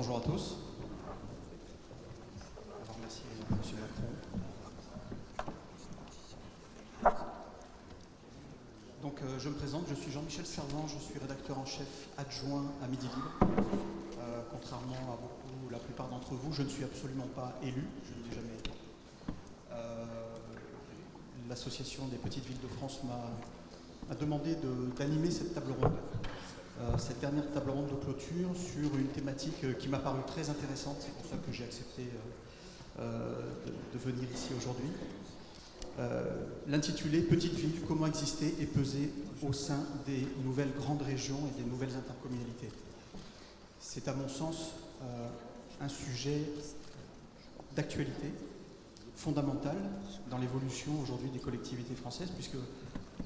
bonjour à tous. Alors, merci Monsieur Macron. Donc je me présente, je suis Jean-Michel Servan, je suis rédacteur en chef adjoint à Midi Libre. Contrairement à beaucoup, la plupart d'entre vous, je ne suis absolument pas élu, je ne l'ai jamais été. L'Association des petites villes de France m'a demandé d'animer cette table ronde. Cette dernière table ronde de clôture sur une thématique qui m'a paru très intéressante, c'est pour ça que j'ai accepté de venir ici aujourd'hui. L'intitulé « Petites villes, comment exister et peser au sein des nouvelles grandes régions et des nouvelles intercommunalités ». C'est à mon sens un sujet d'actualité fondamental dans l'évolution aujourd'hui des collectivités françaises, puisque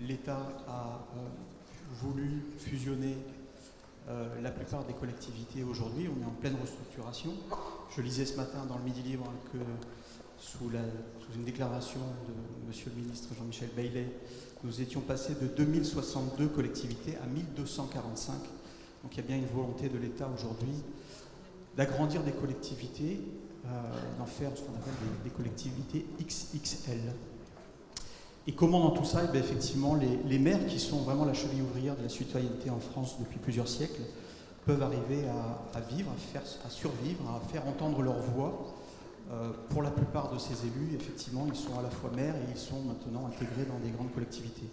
l'État a voulu fusionner la plupart des collectivités aujourd'hui. On est en pleine restructuration. Je lisais ce matin dans le Midi Libre que sous une déclaration de Monsieur le ministre Jean-Michel Bailey, nous étions passés de 2062 collectivités à 1245. Donc il y a bien une volonté de l'État aujourd'hui d'agrandir des collectivités, d'en faire ce qu'on appelle des collectivités XXL. Et comment dans tout ça, eh bien, effectivement, les maires qui sont vraiment la cheville ouvrière de la citoyenneté en France depuis plusieurs siècles peuvent arriver à vivre, à survivre, à faire entendre leur voix. Pour la plupart de ces élus, effectivement, ils sont à la fois maires et ils sont maintenant intégrés dans des grandes collectivités.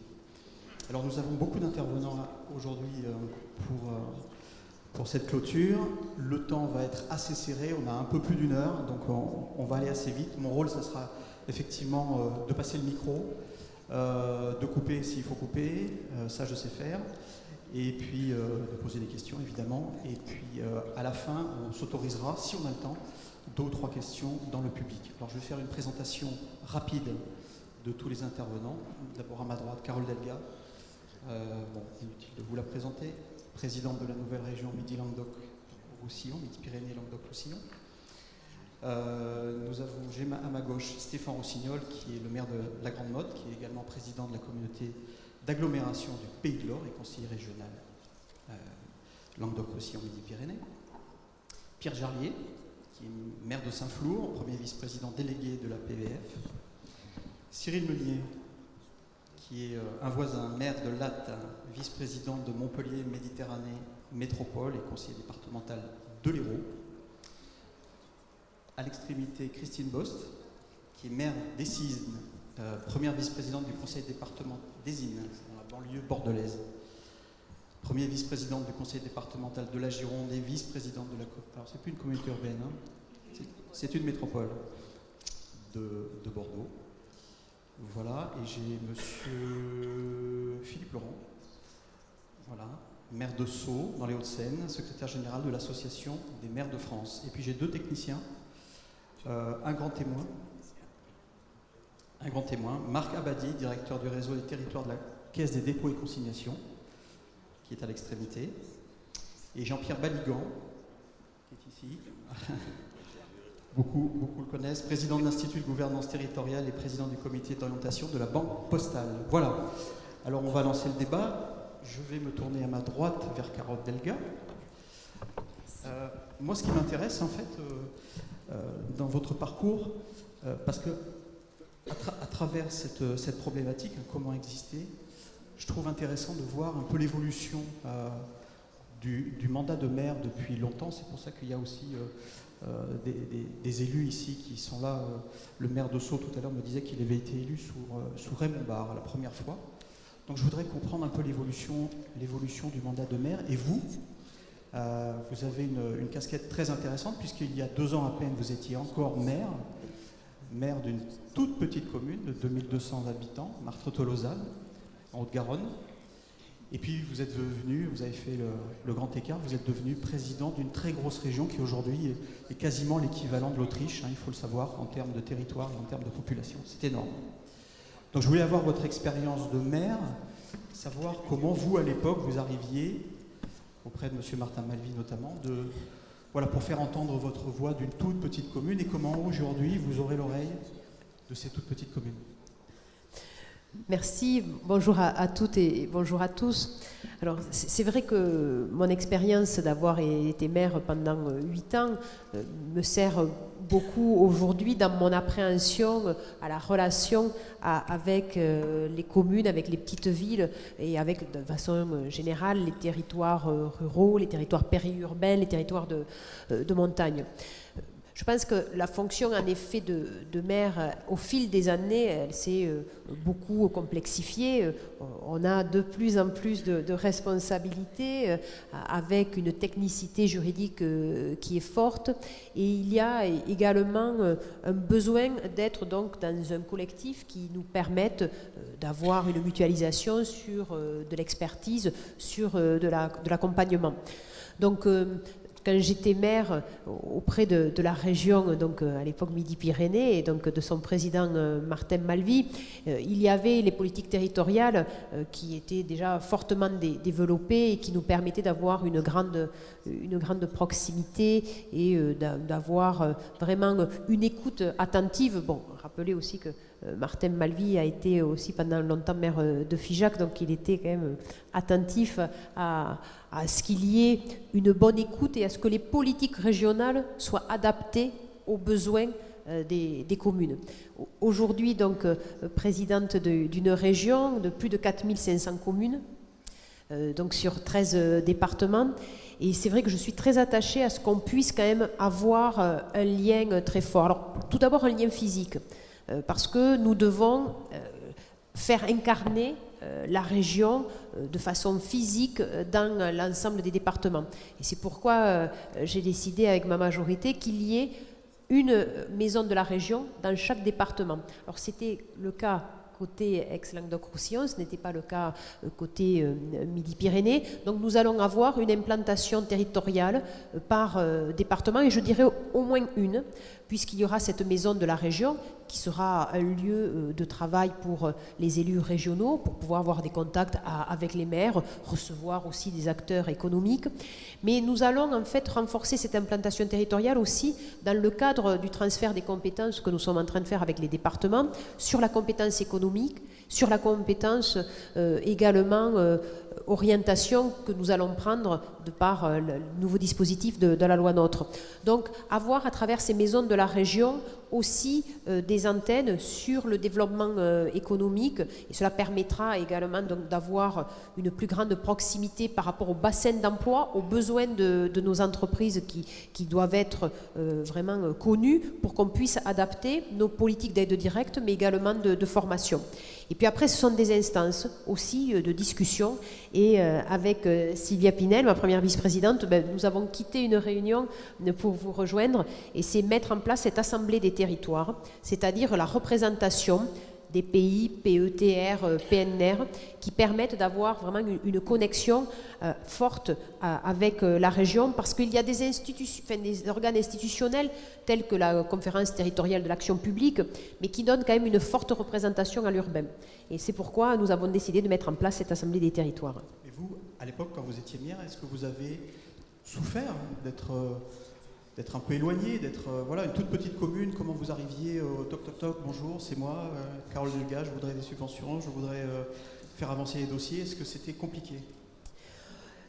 Alors nous avons beaucoup d'intervenants aujourd'hui pour cette clôture. Le temps va être assez serré, on a un peu plus d'une heure, donc on va aller assez vite. Mon rôle, ça sera effectivement de passer le micro, de couper s'il faut couper, ça je sais faire, et puis de poser des questions évidemment, et puis à la fin on s'autorisera, si on a le temps, 2 ou 3 questions dans le public. Alors je vais faire une présentation rapide de tous les intervenants. D'abord à ma droite, Carole Delga, inutile de vous la présenter, présidente de la nouvelle région Midi-Languedoc-Roussillon, Midi-Pyrénées-Languedoc-Roussillon. J'ai à ma gauche Stéphane Rossignol, qui est le maire de la Grande Motte, qui est également président de la communauté d'agglomération du Pays de l'Or et conseiller régional Languedoc-Roussillon Midi-Pyrénées. Pierre Jarlier, qui est maire de Saint-Flour, premier vice-président délégué de la PVF. Cyril Meunier, qui est un voisin, maire de Latte, vice-président de Montpellier Méditerranée Métropole et conseiller départemental de l'Hérault. À l'extrémité, Christine Bost, qui est maire d'Essines, première vice-présidente du conseil départemental d'Essines, dans la banlieue bordelaise. Premier vice-présidente du conseil départemental de la Gironde et vice-présidente de la Côte. Alors, c'est plus une communauté urbaine, hein. C'est une métropole de Bordeaux. Voilà, et j'ai monsieur Philippe Laurent, voilà, maire de Sceaux, dans les Hauts-de-Seine, secrétaire général de l'Association des maires de France. Et puis j'ai 2 techniciens, un grand témoin, Marc Abadi, directeur du réseau des territoires de la Caisse des dépôts et consignations, qui est à l'extrémité, et Jean-Pierre Baligan, qui est ici. Beaucoup le connaissent, président de l'Institut de gouvernance territoriale et président du comité d'orientation de la Banque Postale. Voilà. Alors on va lancer le débat. Je vais me tourner à ma droite vers Carole Delga. Moi, ce qui m'intéresse, en fait, dans votre parcours, parce que à travers cette problématique, comment exister, je trouve intéressant de voir un peu l'évolution du mandat de maire depuis longtemps. C'est pour ça qu'il y a aussi des élus ici qui sont là. Le maire de Sceaux, tout à l'heure, me disait qu'il avait été élu sous Raymond Barre la première fois. Donc je voudrais comprendre un peu l'évolution du mandat de maire. Et vous, vous avez une casquette très intéressante, puisqu'il y a 2 ans à peine, vous étiez encore maire d'une toute petite commune de 2200 habitants, Marthe-Tolosane, en Haute-Garonne. Et puis vous êtes devenu, vous avez fait le grand écart, vous êtes devenu président d'une très grosse région qui aujourd'hui est quasiment l'équivalent de l'Autriche, hein, il faut le savoir, en termes de territoire et en termes de population. C'est énorme. Donc je voulais avoir votre expérience de maire, savoir comment vous, à l'époque, vous arriviez, auprès de M. Martin Malvy notamment, pour faire entendre votre voix d'une toute petite commune, et comment aujourd'hui vous aurez l'oreille de ces toutes petites communes. Merci, bonjour à toutes et bonjour à tous. Alors c'est vrai que mon expérience d'avoir été maire pendant 8 ans me sert beaucoup aujourd'hui dans mon appréhension à la relation avec les communes, avec les petites villes et avec de façon générale les territoires ruraux, les territoires périurbains, les territoires de montagne. Je pense que la fonction, en effet, de maire, au fil des années, elle s'est beaucoup complexifiée. On a de plus en plus de responsabilités, avec une technicité juridique qui est forte. Et il y a également un besoin d'être donc dans un collectif qui nous permette d'avoir une mutualisation sur de l'expertise, sur de l'accompagnement. Donc, quand j'étais maire auprès de la région, donc à l'époque Midi-Pyrénées, et donc de son président Martin Malvy, il y avait les politiques territoriales qui étaient déjà fortement développées et qui nous permettaient d'avoir une grande proximité et d'avoir vraiment une écoute attentive. Bon, rappelez aussi que Martin Malvy a été aussi pendant longtemps maire de Figeac, donc il était quand même attentif à ce qu'il y ait une bonne écoute et à ce que les politiques régionales soient adaptées aux besoins des communes. Aujourd'hui, donc, présidente d'une région de plus de 4500 communes, donc sur 13 départements, et c'est vrai que je suis très attachée à ce qu'on puisse quand même avoir un lien très fort. Alors, tout d'abord, un lien physique, parce que nous devons faire incarner la région de façon physique dans l'ensemble des départements. Et c'est pourquoi j'ai décidé avec ma majorité qu'il y ait une maison de la région dans chaque département. Alors c'était le cas côté Aix-Languedoc-Roussillon, ce n'était pas le cas côté Midi-Pyrénées. Donc nous allons avoir une implantation territoriale par département, et je dirais au moins une, puisqu'il y aura cette maison de la région qui sera un lieu de travail pour les élus régionaux, pour pouvoir avoir des contacts avec les maires, recevoir aussi des acteurs économiques. Mais nous allons en fait renforcer cette implantation territoriale aussi dans le cadre du transfert des compétences que nous sommes en train de faire avec les départements, sur la compétence économique, sur la compétence également orientation que nous allons prendre de par le nouveau dispositif de la loi NOTRe. Donc avoir à travers ces maisons de la région aussi des antennes sur le développement économique, et cela permettra également d'avoir une plus grande proximité par rapport au bassin d'emploi, aux besoins de nos entreprises qui doivent être vraiment connus pour qu'on puisse adapter nos politiques d'aide directe, mais également de formation. Et puis après, ce sont des instances aussi de discussion, et avec Sylvia Pinel, ma première vice-présidente, nous avons quitté une réunion pour vous rejoindre, et c'est mettre en place cette assemblée des territoires, c'est-à-dire la représentation des pays, PETR, PNR, qui permettent d'avoir vraiment une connexion forte avec la région, parce qu'il y a des organes institutionnels tels que la conférence territoriale de l'action publique, mais qui donnent quand même une forte représentation à l'urbain. Et c'est pourquoi nous avons décidé de mettre en place cette assemblée des territoires. Et vous, à l'époque, quand vous étiez maire, est-ce que vous avez souffert d'être un peu éloigné, d'être voilà, une toute petite commune? Comment vous arriviez au toc toc toc, bonjour, c'est moi, Carole Delga, je voudrais des subventions, je voudrais faire avancer les dossiers. Est-ce que c'était compliqué?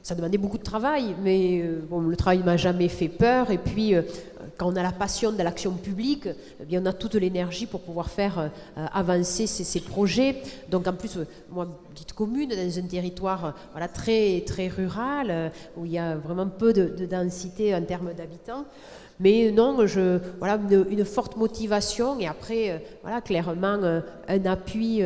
Ça demandait beaucoup de travail, mais bon, le travail ne m'a jamais fait peur. Et puis, quand on a la passion de l'action publique, eh bien, on a toute l'énergie pour pouvoir faire avancer ces projets. Donc, en plus, moi, petite commune, dans un territoire voilà, très, très rural, où il y a vraiment peu de densité en termes d'habitants. Mais non, voilà, une forte motivation, et après, voilà, clairement, un appui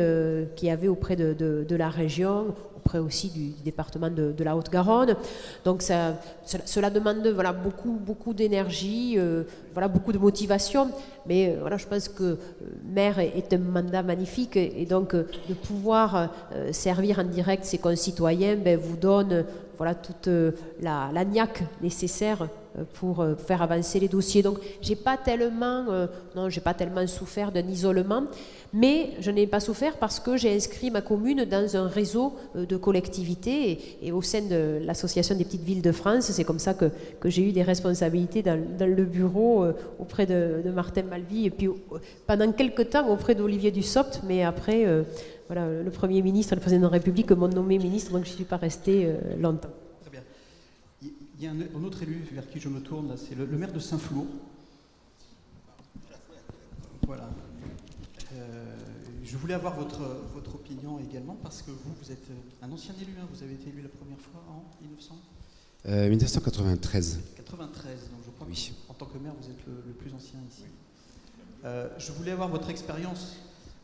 qu'il y avait auprès de la région, auprès aussi du département de la Haute-Garonne. Donc cela demande voilà, beaucoup d'énergie, voilà, beaucoup de motivation. Mais voilà, je pense que maire est un mandat magnifique, et donc de pouvoir servir en direct ses concitoyens vous donne voilà, toute la niaque nécessaire pour faire avancer les dossiers. Donc, j'ai pas tellement souffert d'un isolement, mais je n'ai pas souffert parce que j'ai inscrit ma commune dans un réseau de collectivités et au sein de l'Association des petites villes de France. C'est comme ça que j'ai eu des responsabilités dans le bureau auprès de Martin Malvy et puis pendant quelques temps auprès d'Olivier Dussopt, mais après, voilà, le Premier ministre et le Président de la République m'ont nommé ministre, donc je ne suis pas restée longtemps. Très bien. Il y a un autre élu vers qui je me tourne, là, c'est le maire de Saint-Flour. Voilà. Je voulais avoir votre opinion également, parce que vous êtes un ancien élu, hein, vous avez été élu la première fois en 1993. 93, donc je crois oui. qu'en tant que maire, vous êtes le plus ancien ici. Je voulais avoir votre expérience,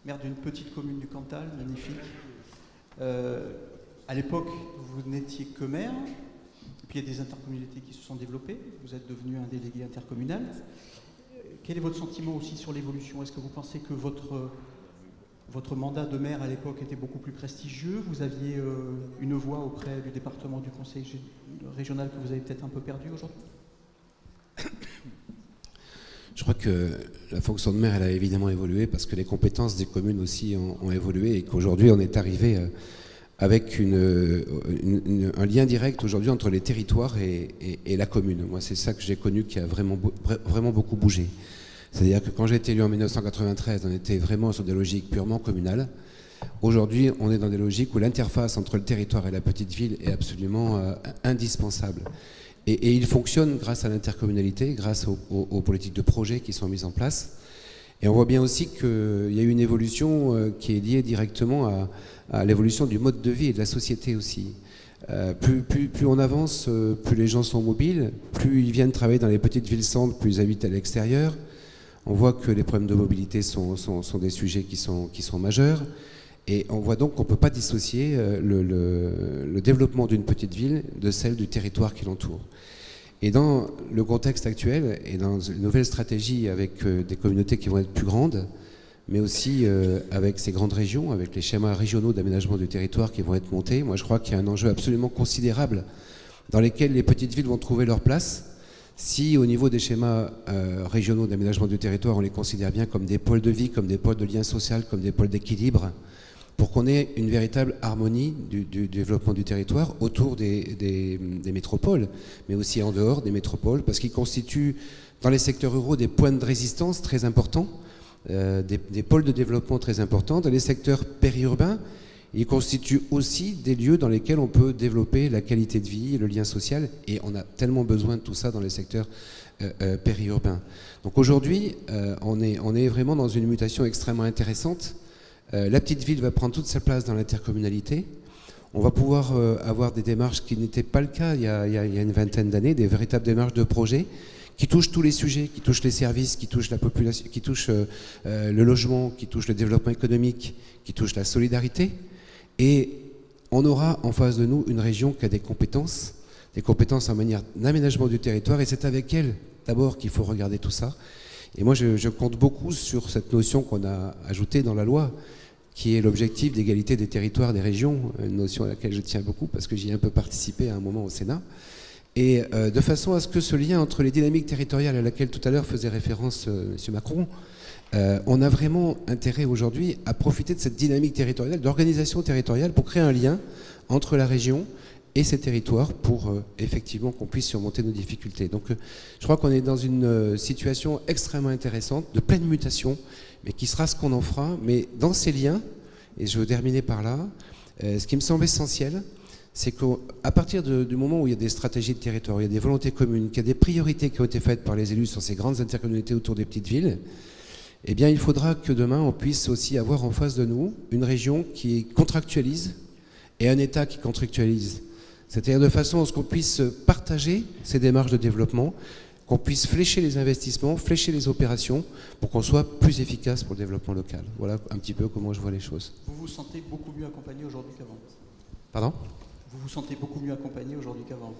maire d'une petite commune du Cantal, magnifique. À l'époque, vous n'étiez que maire, et puis il y a des intercommunalités qui se sont développées, vous êtes devenu un délégué intercommunal. Quel est votre sentiment aussi sur l'évolution? Est-ce que vous pensez que votre mandat de maire à l'époque était beaucoup plus prestigieux? Vous aviez une voix auprès du département, du conseil régional que vous avez peut-être un peu perdu aujourd'hui? Je crois que la fonction de maire, elle a évidemment évolué parce que les compétences des communes aussi ont évolué et qu'aujourd'hui, on est arrivé avec un lien direct aujourd'hui entre les territoires et la commune. Moi, c'est ça que j'ai connu qui a vraiment beaucoup bougé. C'est-à-dire que quand j'ai été élu en 1993, on était vraiment sur des logiques purement communales. Aujourd'hui, on est dans des logiques où l'interface entre le territoire et la petite ville est absolument indispensable. Et il fonctionne grâce à l'intercommunalité, grâce aux politiques de projet qui sont mises en place. Et on voit bien aussi qu'il y a eu une évolution qui est liée directement à l'évolution du mode de vie et de la société aussi. Plus on avance, plus les gens sont mobiles, plus ils viennent travailler dans les petites villes-centres, plus ils habitent à l'extérieur. On voit que les problèmes de mobilité sont des sujets qui sont majeurs. Et on voit donc qu'on ne peut pas dissocier le développement d'une petite ville de celle du territoire qui l'entoure. Et dans le contexte actuel et dans une nouvelle stratégie avec des communautés qui vont être plus grandes, mais aussi avec ces grandes régions, avec les schémas régionaux d'aménagement du territoire qui vont être montés, moi je crois qu'il y a un enjeu absolument considérable dans lesquels les petites villes vont trouver leur place. Si au niveau des schémas régionaux d'aménagement du territoire, on les considère bien comme des pôles de vie, comme des pôles de lien social, comme des pôles d'équilibre, pour qu'on ait une véritable harmonie du développement du territoire autour des métropoles, mais aussi en dehors des métropoles, parce qu'ils constituent dans les secteurs ruraux des points de résistance très importants, des pôles de développement très importants. Dans les secteurs périurbains, ils constituent aussi des lieux dans lesquels on peut développer la qualité de vie, le lien social, et on a tellement besoin de tout ça dans les secteurs périurbains. Donc aujourd'hui, on est vraiment dans une mutation extrêmement intéressante. La petite ville va prendre toute sa place dans l'intercommunalité. On va pouvoir avoir des démarches qui n'étaient pas le cas il y a une vingtaine d'années, des véritables démarches de projet qui touchent tous les sujets, qui touchent les services, qui touchent la population, qui touchent le logement, qui touchent le développement économique, qui touchent la solidarité. Et on aura en face de nous une région qui a des compétences en manière d'aménagement du territoire, et c'est avec elle d'abord qu'il faut regarder tout ça. Et moi, je compte beaucoup sur cette notion qu'on a ajoutée dans la loi, qui est l'objectif d'égalité des territoires des régions, une notion à laquelle je tiens beaucoup parce que j'y ai un peu participé à un moment au Sénat, et de façon à ce que ce lien entre les dynamiques territoriales à laquelle tout à l'heure faisait référence M. Macron, on a vraiment intérêt aujourd'hui à profiter de cette dynamique territoriale, d'organisation territoriale, pour créer un lien entre la région et ces territoires pour effectivement qu'on puisse surmonter nos difficultés. Donc je crois qu'on est dans une situation extrêmement intéressante, de pleine mutation, mais qui sera ce qu'on en fera. Mais dans ces liens, et je veux terminer par là, ce qui me semble essentiel, c'est qu'à partir du moment où il y a des stratégies de territoire, il y a des volontés communes, qu'il y a des priorités qui ont été faites par les élus sur ces grandes intercommunalités autour des petites villes, eh bien il faudra que demain on puisse aussi avoir en face de nous une région qui contractualise et un État qui contractualise. C'est-à-dire de façon à ce qu'on puisse partager ces démarches de développement, qu'on puisse flécher les investissements, flécher les opérations, pour qu'on soit plus efficace pour le développement local. Voilà un petit peu comment je vois les choses. Vous vous sentez beaucoup mieux accompagné aujourd'hui qu'avant? Pardon? Vous vous sentez beaucoup mieux accompagné aujourd'hui qu'avant?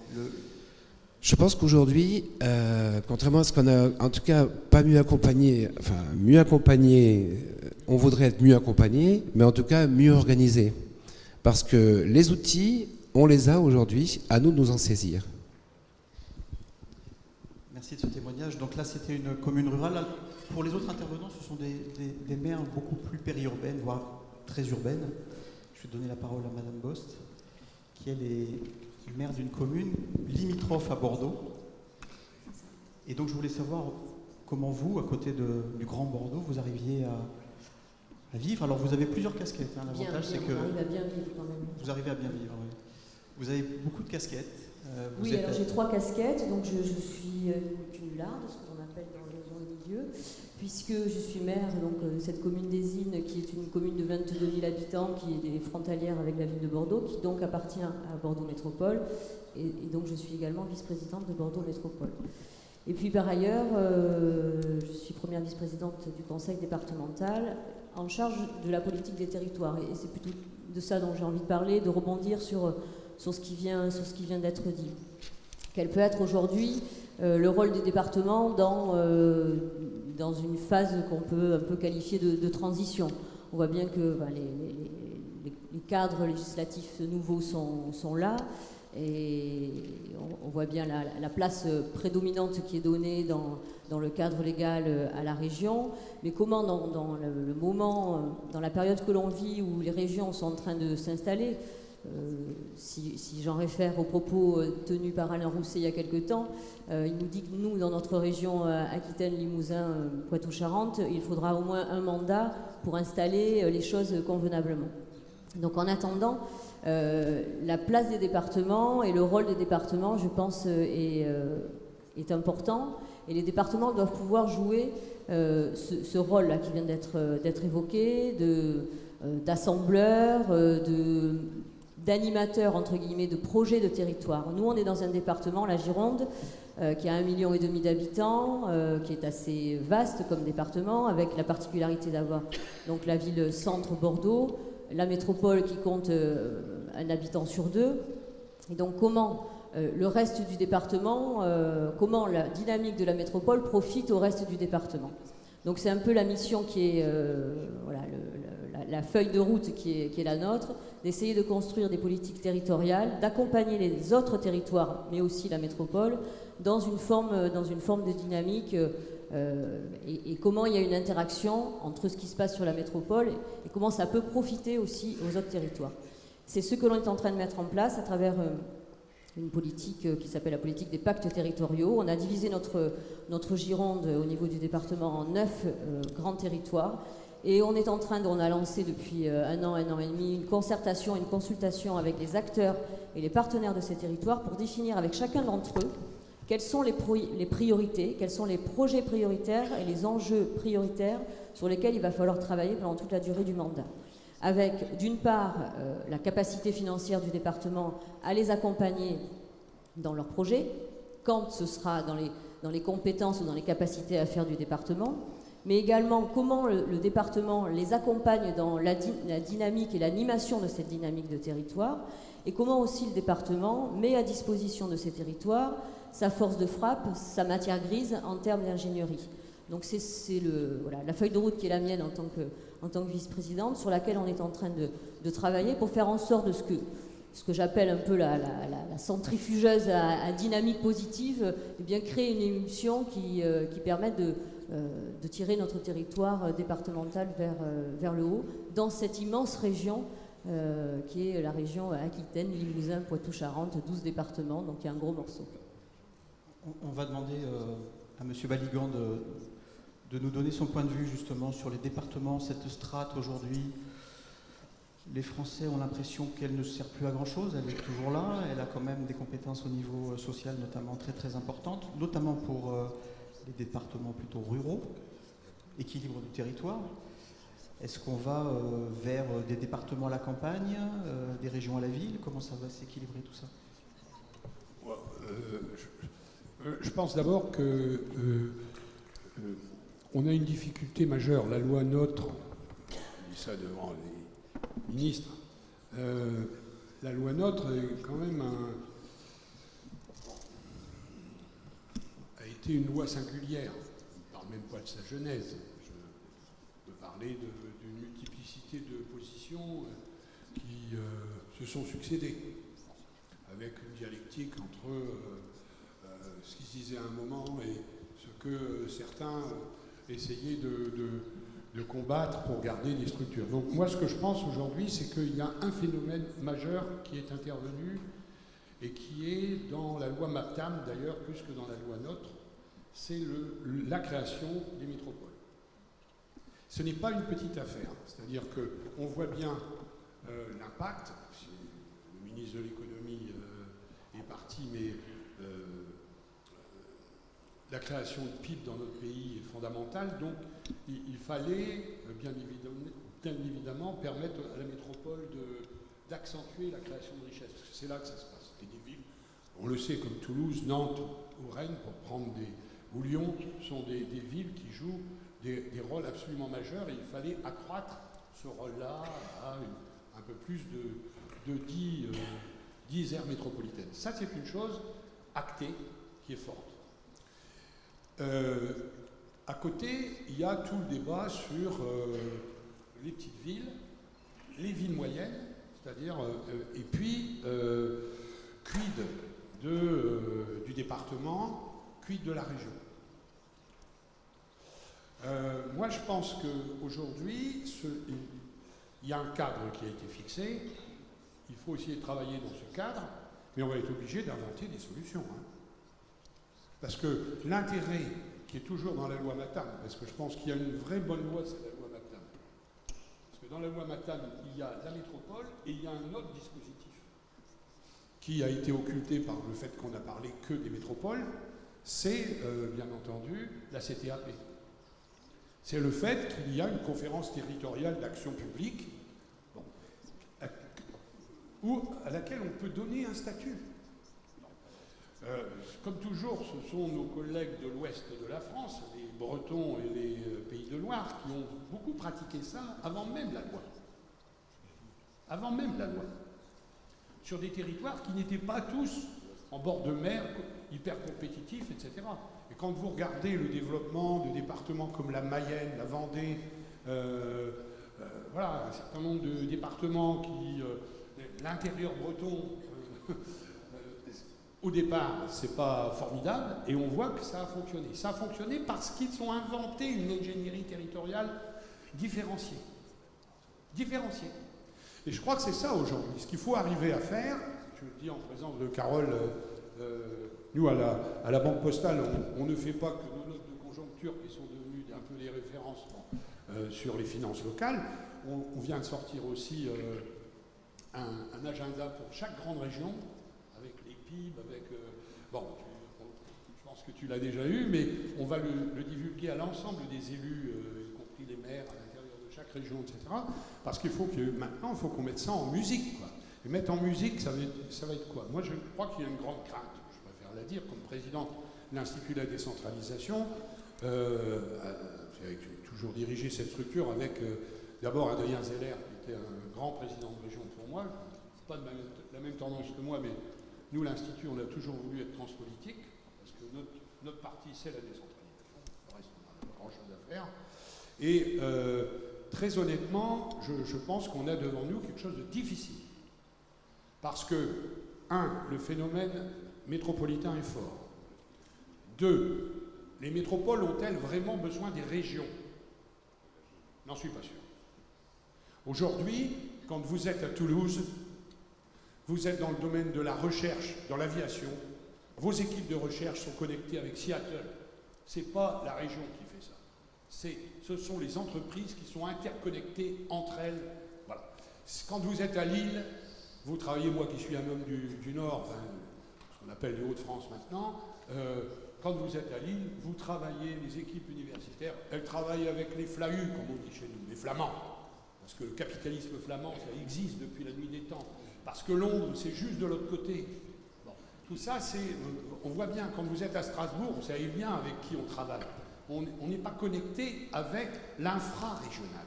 Je pense qu'aujourd'hui, contrairement à ce qu'on a, en tout cas, pas mieux accompagné, enfin mieux accompagné, on voudrait être mieux accompagné, mais en tout cas mieux organisé. Parce que les outils, on les a aujourd'hui, à nous de nous en saisir. Merci de ce témoignage. Donc là, c'était une commune rurale. Là, pour les autres intervenants, ce sont des maires beaucoup plus périurbaines, voire très urbaines. Je vais donner la parole à Madame Bost, qui elle est maire d'une commune limitrophe à Bordeaux. Et donc je voulais savoir comment vous, à côté du Grand Bordeaux, vous arriviez à vivre. Alors vous avez plusieurs casquettes. Hein. L'avantage, c'est que on arrive à bien vivre quand même. vous arrivez à bien vivre. Oui. Vous avez beaucoup de casquettes. Oui, alors j'ai 3 casquettes. Donc je suis cumularde, ce qu'on appelle dans le milieu, puisque je suis maire de cette commune des Innes, qui est une commune de 22 000 habitants, qui est frontalière avec la ville de Bordeaux, qui donc appartient à Bordeaux Métropole. Et donc je suis également vice-présidente de Bordeaux Métropole. Et puis par ailleurs, je suis première vice-présidente du conseil départemental en charge de la politique des territoires. Et c'est plutôt de ça dont j'ai envie de parler, de rebondir sur ce qui vient d'être dit. Quel peut être aujourd'hui le rôle des départements dans une phase qu'on peut un peu qualifier de transition. On voit bien que les cadres législatifs nouveaux sont là. Et on voit bien la place prédominante qui est donnée dans le cadre légal à la région. Mais comment dans le moment, dans la période que l'on vit où les régions sont en train de s'installer, si j'en réfère aux propos tenus par Alain Rousset il y a quelque temps, il nous dit que nous, dans notre région Aquitaine, Limousin, Poitou-Charentes, il faudra au moins un mandat pour installer les choses convenablement. Donc en attendant, la place des départements et le rôle des départements, je pense, est important. Et les départements doivent pouvoir jouer ce rôle-là qui vient d'être évoqué, d'assembleur, d'animateur, entre guillemets, de projet de territoire. Nous, on est dans un département, la Gironde, qui a 1,5 million d'habitants, qui est assez vaste comme département, avec la particularité d'avoir donc la ville centre Bordeaux, la métropole qui compte un habitant sur 2. Et donc comment le reste du département, comment la dynamique de la métropole profite au reste du département. Donc c'est un peu la mission qui est, la feuille de route qui est la nôtre, d'essayer de construire des politiques territoriales, d'accompagner les autres territoires, mais aussi la métropole, dans une forme de dynamique et comment il y a une interaction entre ce qui se passe sur la métropole et comment ça peut profiter aussi aux autres territoires. C'est ce que l'on est en train de mettre en place à travers une politique qui s'appelle la politique des pactes territoriaux. On a divisé notre Gironde au niveau du département en 9 grands territoires et on a lancé depuis un an et demi une concertation, une consultation avec les acteurs et les partenaires de ces territoires pour définir avec chacun d'entre eux quelles sont les priorités, quels sont les projets prioritaires et les enjeux prioritaires sur lesquels il va falloir travailler pendant toute la durée du mandat. Avec, d'une part, la capacité financière du département à les accompagner dans leurs projets, quand ce sera dans les compétences ou dans les capacités à faire du département, mais également comment le département les accompagne dans la dynamique et l'animation de cette dynamique de territoire, et comment aussi le département met à disposition de ces territoires sa force de frappe, sa matière grise en termes d'ingénierie. Donc c'est la feuille de route qui est la mienne en tant que vice-présidente, sur laquelle on est en train de travailler pour faire en sorte de ce que j'appelle un peu la centrifugeuse à dynamique positive, et bien créer une émulsion qui permette de tirer notre territoire départemental vers le haut, dans cette immense région qui est la région Aquitaine, Limousin, Poitou-Charentes, 12 départements, donc il y a un gros morceau. On va demander à M. Baligan de nous donner son point de vue justement sur les départements, cette strate aujourd'hui. Les Français ont l'impression qu'elle ne sert plus à grand-chose, elle est toujours là, elle a quand même des compétences au niveau social notamment très très importantes, notamment pour les départements plutôt ruraux, équilibre du territoire. Est-ce qu'on va vers des départements à la campagne, des régions à la ville? Comment ça va s'équilibrer tout ça? Je pense d'abord que on a une difficulté majeure. La loi NOTRe, je dis ça devant les ministres, la loi NOTRe est quand même a été une loi singulière. Je ne parle même pas de sa genèse. Je peux parler d'une multiplicité de positions qui se sont succédées, avec une dialectique entre ce qui se disait à un moment et ce que certains essayaient de combattre pour garder des structures. Donc moi, ce que je pense aujourd'hui, c'est qu'il y a un phénomène majeur qui est intervenu et qui est dans la loi MAPTAM, d'ailleurs, plus que dans la loi NOTRe, c'est la création des métropoles. Ce n'est pas une petite affaire, c'est-à-dire qu'on voit bien l'impact. Le ministre de l'économie est parti, mais la création de PIB dans notre pays est fondamentale, donc il fallait bien évidemment permettre à la métropole d'accentuer la création de richesses, parce que c'est là que ça se passe. Et des villes, on le sait, comme Toulouse, Nantes ou Rennes, ou Lyon, sont des villes qui jouent des rôles absolument majeurs, et il fallait accroître ce rôle-là à un peu plus de 10 aires métropolitaines. Ça, c'est une chose actée qui est forte. À côté, il y a tout le débat sur les petites villes, les villes moyennes, c'est-à-dire, et puis, quid du département, quid de la région. Moi, je pense qu'aujourd'hui, il y a un cadre qui a été fixé. Il faut essayer de travailler dans ce cadre, mais on va être obligé d'inventer des solutions. Hein. Parce que l'intérêt qui est toujours dans la loi MAPTAM, parce que je pense qu'il y a une vraie bonne loi, c'est la loi MAPTAM. Parce que dans la loi MAPTAM, il y a la métropole et il y a un autre dispositif qui a été occulté par le fait qu'on n'a parlé que des métropoles, c'est bien entendu la CTAP. C'est le fait qu'il y a une conférence territoriale d'action publique à laquelle on peut donner un statut. Comme toujours, ce sont nos collègues de l'ouest de la France, les Bretons et les Pays de Loire, qui ont beaucoup pratiqué ça avant même la loi. Avant même la loi. Sur des territoires qui n'étaient pas tous en bord de mer, hyper compétitifs, etc. Et quand vous regardez le développement de départements comme la Mayenne, la Vendée, voilà, un certain nombre de départements qui... l'intérieur breton, au départ, c'est pas formidable, et on voit que ça a fonctionné. Ça a fonctionné parce qu'ils ont inventé une ingénierie territoriale différenciée. Différenciée. Et je crois que c'est ça aujourd'hui. Ce qu'il faut arriver à faire, je le dis en présence de Carole, nous à la Banque Postale, on ne fait pas que nos notes de conjoncture qui sont devenues un peu des références sur les finances locales. On vient de sortir aussi un agenda pour chaque grande région, avec les PIB, avec... je pense que tu l'as déjà eu, mais on va le divulguer à l'ensemble des élus, y compris les maires à l'intérieur de chaque région, etc. Parce qu'il faut que maintenant, il faut qu'on mette ça en musique, quoi. Et mettre en musique, ça va être quoi? Moi, je crois qu'il y a une grande crainte, je préfère la dire, comme président de l'Institut de la décentralisation, j'ai toujours dirigé cette structure avec d'abord Adrien Zeller, qui était un grand président de région pour moi, pas de la même tendance que moi, mais nous, l'Institut, on a toujours voulu être transpolitique, parce que notre parti, c'est la décentralisation. Le reste, on n'a pas grand-chose à faire. Et très honnêtement, je pense qu'on a devant nous quelque chose de difficile. Parce que, 1, le phénomène métropolitain est fort. 2, les métropoles ont-elles vraiment besoin des régions? N'en suis pas sûr. Aujourd'hui, quand vous êtes à Toulouse, vous êtes dans le domaine de la recherche, dans l'aviation, vos équipes de recherche sont connectées avec Seattle. Ce n'est pas la région qui fait ça. Ce sont les entreprises qui sont interconnectées entre elles. Voilà. Quand vous êtes à Lille, vous travaillez, moi qui suis un homme du Nord, enfin, ce qu'on appelle les Hauts-de-France maintenant, quand vous êtes à Lille, vous travaillez, les équipes universitaires, elles travaillent avec les Flahus, comme on dit chez nous, les Flamands. Parce que le capitalisme flamand, ça existe depuis la nuit des temps. Parce que Londres, c'est juste de l'autre côté. Bon. Tout ça, on voit bien, quand vous êtes à Strasbourg, vous savez bien avec qui on travaille. On n'est pas connecté avec l'infra-régional.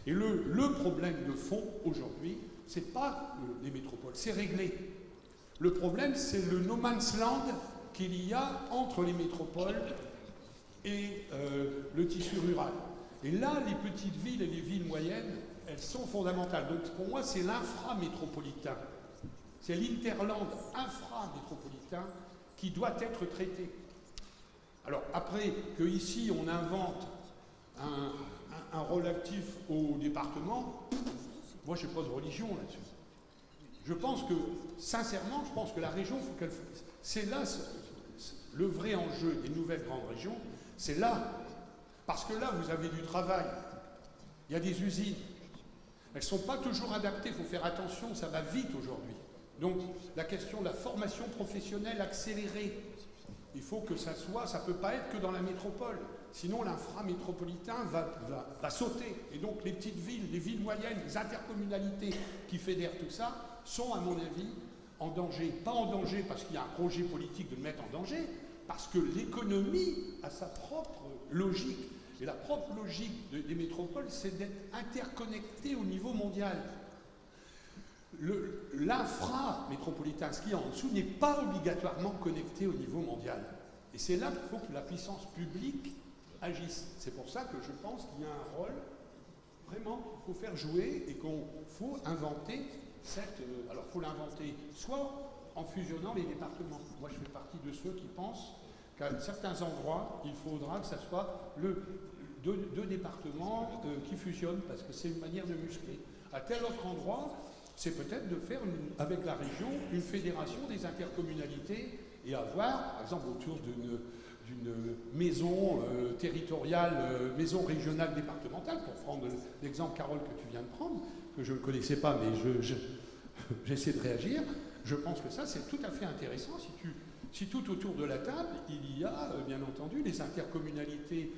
Et le problème de fond, aujourd'hui, c'est pas les métropoles, c'est réglé. Le problème, c'est le no man's land qu'il y a entre les métropoles et le tissu rural. Et là, les petites villes et les villes moyennes, elles sont fondamentales. Donc pour moi, c'est l'inframétropolitain. C'est l'interland inframétropolitain qui doit être traité. Alors après, qu'ici on invente un relatif au département, moi je n'ai pas de religion là-dessus. Je pense que, sincèrement, je pense que la région, faut qu'elle... C'est là le vrai enjeu des nouvelles grandes régions, c'est là. Parce que là, vous avez du travail, il y a des usines. Elles ne sont pas toujours adaptées, il faut faire attention, ça va vite aujourd'hui. Donc la question de la formation professionnelle accélérée, il faut que ça soit, ça ne peut pas être que dans la métropole. Sinon l'inframétropolitain va sauter. Et donc les petites villes, les villes moyennes, les intercommunalités qui fédèrent tout ça, sont à mon avis en danger. Pas en danger parce qu'il y a un projet politique de le mettre en danger, parce que l'économie a sa propre logique. Et la propre logique des métropoles, c'est d'être interconnecté au niveau mondial. L'infra-métropolitain, ce qu'il y a en dessous, n'est pas obligatoirement connecté au niveau mondial. Et c'est là qu'il faut que la puissance publique agisse. C'est pour ça que je pense qu'il y a un rôle vraiment qu'il faut faire jouer et qu'il faut inventer cette... alors il faut l'inventer soit en fusionnant les départements. Moi je fais partie de ceux qui pensent qu'à certains endroits, il faudra que ce soit deux départements qui fusionnent, parce que c'est une manière de muscler. À tel autre endroit, c'est peut-être de faire, avec la région, une fédération des intercommunalités et avoir, par exemple, autour d'une maison territoriale, maison régionale départementale, pour prendre l'exemple, Carole, que tu viens de prendre, que je ne connaissais pas, mais j'essaie de réagir. Je pense que ça, c'est tout à fait intéressant. Si tout autour de la table, il y a, bien entendu, les intercommunalités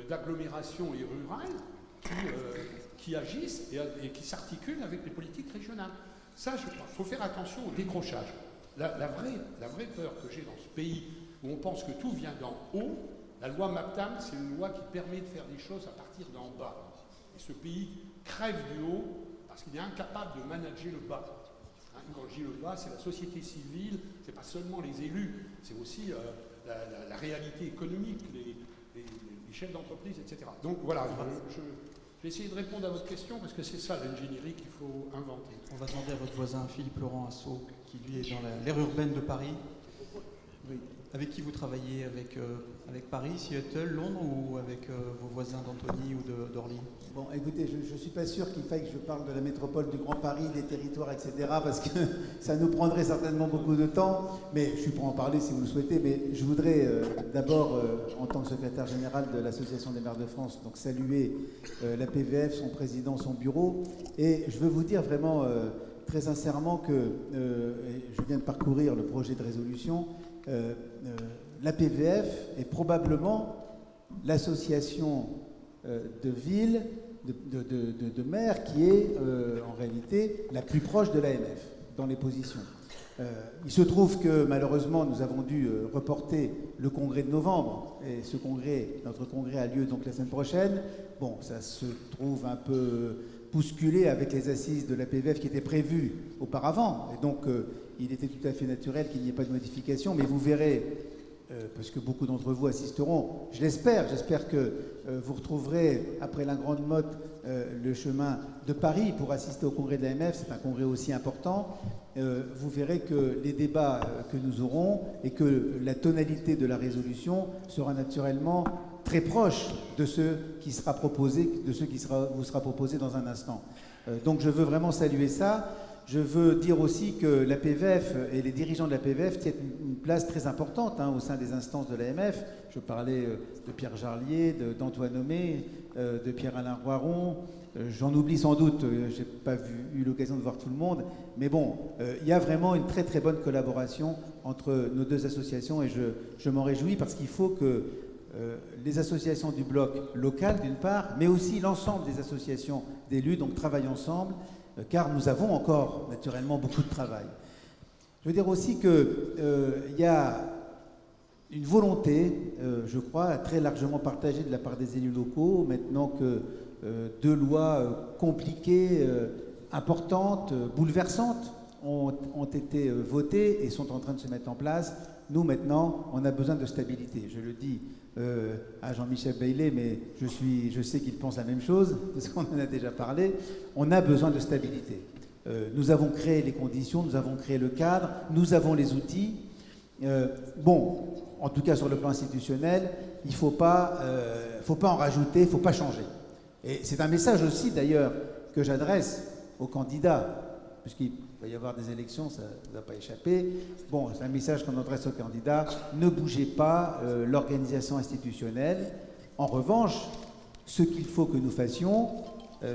d'agglomération et rurales qui agissent et qui s'articulent avec les politiques régionales. Ça, il faut faire attention au décrochage. La vraie peur que j'ai dans ce pays, où on pense que tout vient d'en haut, la loi MAPTAM, c'est une loi qui permet de faire des choses à partir d'en bas. Et ce pays crève du haut parce qu'il est incapable de manager le bas. Quand je dis le bas, c'est la société civile, c'est pas seulement les élus, c'est aussi la réalité économique, les chefs d'entreprise, etc. Donc voilà, je vais essayer de répondre à votre question parce que c'est ça l'ingénierie qu'il faut inventer. On va demander à votre voisin Philippe Laurent Assau, qui lui est dans l'aire urbaine de Paris. Oui. Avec qui vous travaillez, avec Paris, Seattle, Londres, ou avec vos voisins d'Antony ou d'Orly? Bon, écoutez, je ne suis pas sûr qu'il faille que je parle de la métropole du Grand Paris, des territoires, etc., parce que ça nous prendrait certainement beaucoup de temps, mais je suis prêt à en parler si vous le souhaitez. Mais je voudrais d'abord, en tant que secrétaire général de l'Association des maires de France, donc saluer la PVF, son président, son bureau, et je veux vous dire vraiment très sincèrement que je viens de parcourir le projet de résolution. La PVF est probablement l'association de villes, de maires qui est en réalité la plus proche de l'AMF dans les positions. Il se trouve que malheureusement nous avons dû reporter le congrès de novembre, et notre congrès a lieu donc la semaine prochaine. Bon, ça se trouve un peu bousculé avec les assises de la PVF qui étaient prévues auparavant, et donc il était tout à fait naturel qu'il n'y ait pas de modification, mais vous verrez, parce que beaucoup d'entre vous assisteront, j'espère que vous retrouverez, après la Grande Motte, le chemin de Paris pour assister au congrès de l'AMF. C'est un congrès aussi important. Vous verrez que les débats que nous aurons et que la tonalité de la résolution sera naturellement très proche de ce qui sera proposé, vous sera proposé dans un instant. Donc je veux vraiment saluer ça. Je veux dire aussi que la PVF et les dirigeants de la PVF tiennent une place très importante au sein des instances de l'AMF. Je parlais de Pierre Jarlier, d'Antoine Homé, de Pierre-Alain Roiron. J'en oublie sans doute, je n'ai pas eu l'occasion de voir tout le monde. Mais bon, il y a vraiment une très très bonne collaboration entre nos deux associations, et je m'en réjouis parce qu'il faut que les associations du bloc local d'une part, mais aussi l'ensemble des associations d'élus donc travaillent ensemble, car nous avons encore naturellement beaucoup de travail. Je veux dire aussi qu'il y a une volonté, je crois, très largement partagée de la part des élus locaux, maintenant que deux lois compliquées, importantes, bouleversantes ont été votées et sont en train de se mettre en place. Nous, maintenant, on a besoin de stabilité. Je le dis à Jean-Michel Baillet, mais je sais qu'il pense la même chose, parce qu'on en a déjà parlé. On a besoin de stabilité. Nous avons créé les conditions, nous avons créé le cadre, nous avons les outils. Bon, en tout cas sur le plan institutionnel, il ne faut pas en rajouter, il ne faut pas changer. Et c'est un message aussi d'ailleurs que j'adresse aux candidats, puisqu'il va y avoir des élections, ça ne va pas échapper. Bon, c'est un message qu'on adresse aux candidats, ne bougez pas l'organisation institutionnelle. En revanche, ce qu'il faut que nous fassions,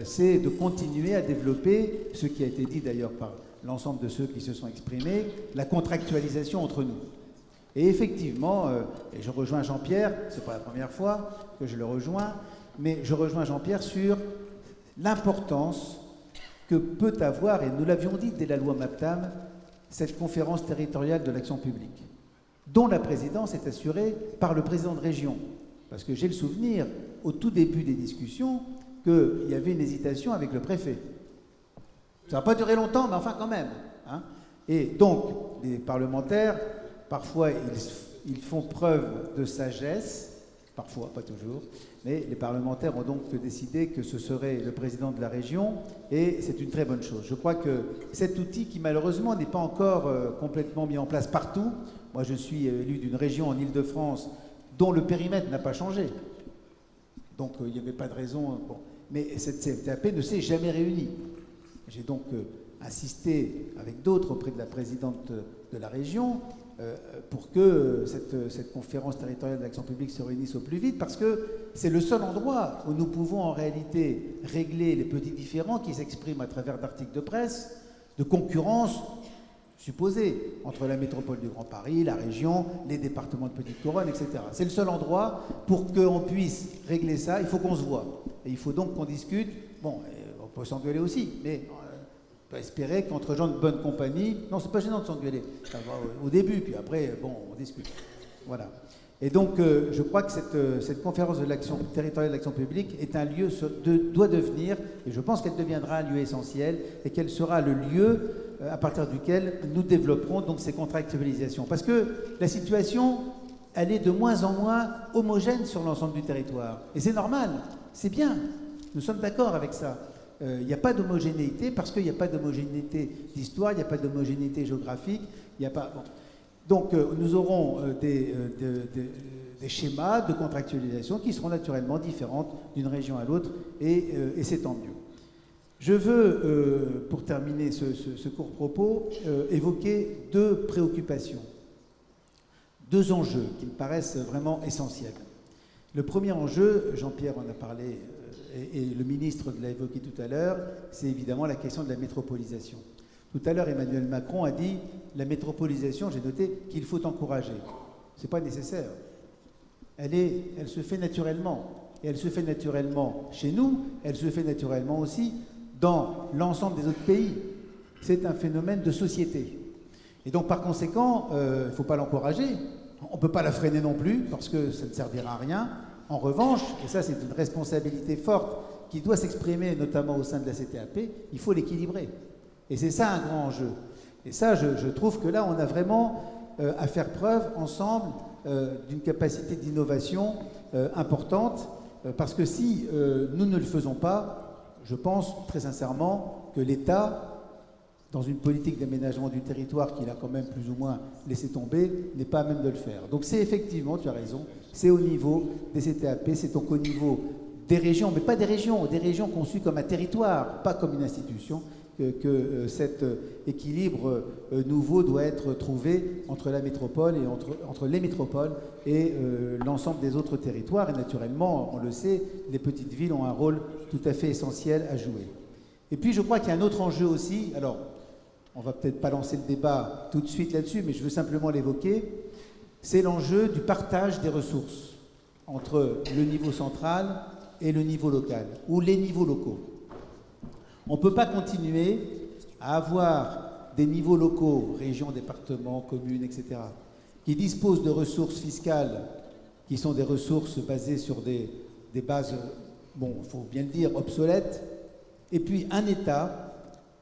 c'est de continuer à développer, ce qui a été dit d'ailleurs par l'ensemble de ceux qui se sont exprimés, la contractualisation entre nous. Et effectivement, et je rejoins Jean-Pierre, c'est pas la première fois que je le rejoins, mais je rejoins Jean-Pierre sur l'importance que peut avoir, et nous l'avions dit dès la loi MAPTAM, cette conférence territoriale de l'action publique, dont la présidence est assurée par le président de région. Parce que j'ai le souvenir, au tout début des discussions, qu'il y avait une hésitation avec le préfet. Ça n'a pas duré longtemps, mais enfin quand même. Hein. Et donc, les parlementaires, parfois, ils font preuve de sagesse, parfois, pas toujours, mais les parlementaires ont donc décidé que ce serait le président de la région, et c'est une très bonne chose. Je crois que cet outil, qui malheureusement n'est pas encore complètement mis en place partout, moi je suis élu d'une région en Île-de-France dont le périmètre n'a pas changé, donc il n'y avait pas de raison... Bon. Mais cette CFTAP ne s'est jamais réunie. J'ai donc insisté avec d'autres auprès de la présidente de la région pour que cette conférence territoriale de l'action publique se réunisse au plus vite, parce que c'est le seul endroit où nous pouvons en réalité régler les petits différends qui s'expriment à travers d'articles de presse, de concurrence supposée entre la métropole du Grand Paris, la région, les départements de Petite Couronne, etc. C'est le seul endroit pour qu'on puisse régler ça, il faut qu'on se voit. Et il faut donc qu'on discute. Bon, on peut s'engueuler aussi, mais on peut espérer qu'entre gens de bonne compagnie... Non, c'est pas gênant de s'engueuler. Au début, puis après, bon, on discute. Voilà. Et donc, je crois que cette conférence de l'action territoriale de l'action publique est un lieu, doit devenir, et je pense qu'elle deviendra un lieu essentiel, et qu'elle sera le lieu à partir duquel nous développerons donc ces contractualisations. Parce que la situation, elle est de moins en moins homogène sur l'ensemble du territoire. Et c'est normal, c'est bien, nous sommes d'accord avec ça. Il n'y a pas d'homogénéité parce qu'il n'y a pas d'homogénéité d'histoire, il n'y a pas d'homogénéité géographique, il n'y a pas... Bon. Donc nous aurons des schémas de contractualisation qui seront naturellement différentes d'une région à l'autre, et c'est tant mieux. Je veux, pour terminer ce court propos, évoquer deux préoccupations, deux enjeux qui me paraissent vraiment essentiels. Le premier enjeu, Jean-Pierre en a parlé et le ministre l'a évoqué tout à l'heure, c'est évidemment la question de la métropolisation. Tout à l'heure, Emmanuel Macron a dit la métropolisation, j'ai noté qu'il faut encourager. Ce n'est pas nécessaire. Elle se fait naturellement. Et elle se fait naturellement chez nous, elle se fait naturellement aussi dans l'ensemble des autres pays. C'est un phénomène de société. Et donc, par conséquent, il ne faut pas l'encourager. On ne peut pas la freiner non plus, parce que ça ne servira à rien. En revanche, et ça c'est une responsabilité forte qui doit s'exprimer notamment au sein de la CTAP, il faut l'équilibrer. Et c'est ça un grand enjeu. Et ça, je trouve que là, on a vraiment à faire preuve ensemble d'une capacité d'innovation importante, parce que si nous ne le faisons pas, je pense très sincèrement que l'État, dans une politique d'aménagement du territoire qu'il a quand même plus ou moins laissé tomber, n'est pas à même de le faire. Donc c'est effectivement, tu as raison, c'est au niveau des CTAP, c'est donc au niveau des régions, mais pas des régions conçues comme un territoire, pas comme une institution, que cet équilibre nouveau doit être trouvé entre la métropole et entre les métropoles et l'ensemble des autres territoires. Et naturellement, on le sait, les petites villes ont un rôle tout à fait essentiel à jouer. Et puis je crois qu'il y a un autre enjeu aussi, alors on va peut-être pas lancer le débat tout de suite là-dessus, mais je veux simplement l'évoquer, c'est l'enjeu du partage des ressources entre le niveau central et le niveau local, ou les niveaux locaux. On ne peut pas continuer à avoir des niveaux locaux, régions, départements, communes, etc., qui disposent de ressources fiscales qui sont des ressources basées sur des bases, bon, il faut bien le dire, obsolètes, et puis un État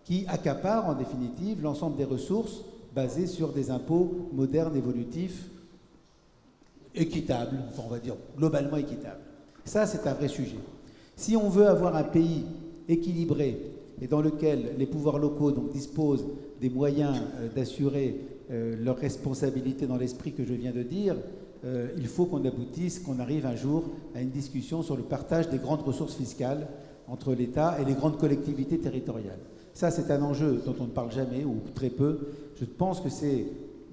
qui accapare en définitive l'ensemble des ressources basées sur des impôts modernes, évolutifs, équitables, enfin on va dire globalement équitables. Ça, c'est un vrai sujet. Si on veut avoir un pays équilibré, et dans lequel les pouvoirs locaux donc, disposent des moyens d'assurer leur responsabilité dans l'esprit que je viens de dire, il faut qu'on aboutisse, qu'on arrive un jour à une discussion sur le partage des grandes ressources fiscales entre l'État et les grandes collectivités territoriales. Ça, c'est un enjeu dont on ne parle jamais ou très peu. Je pense que c'est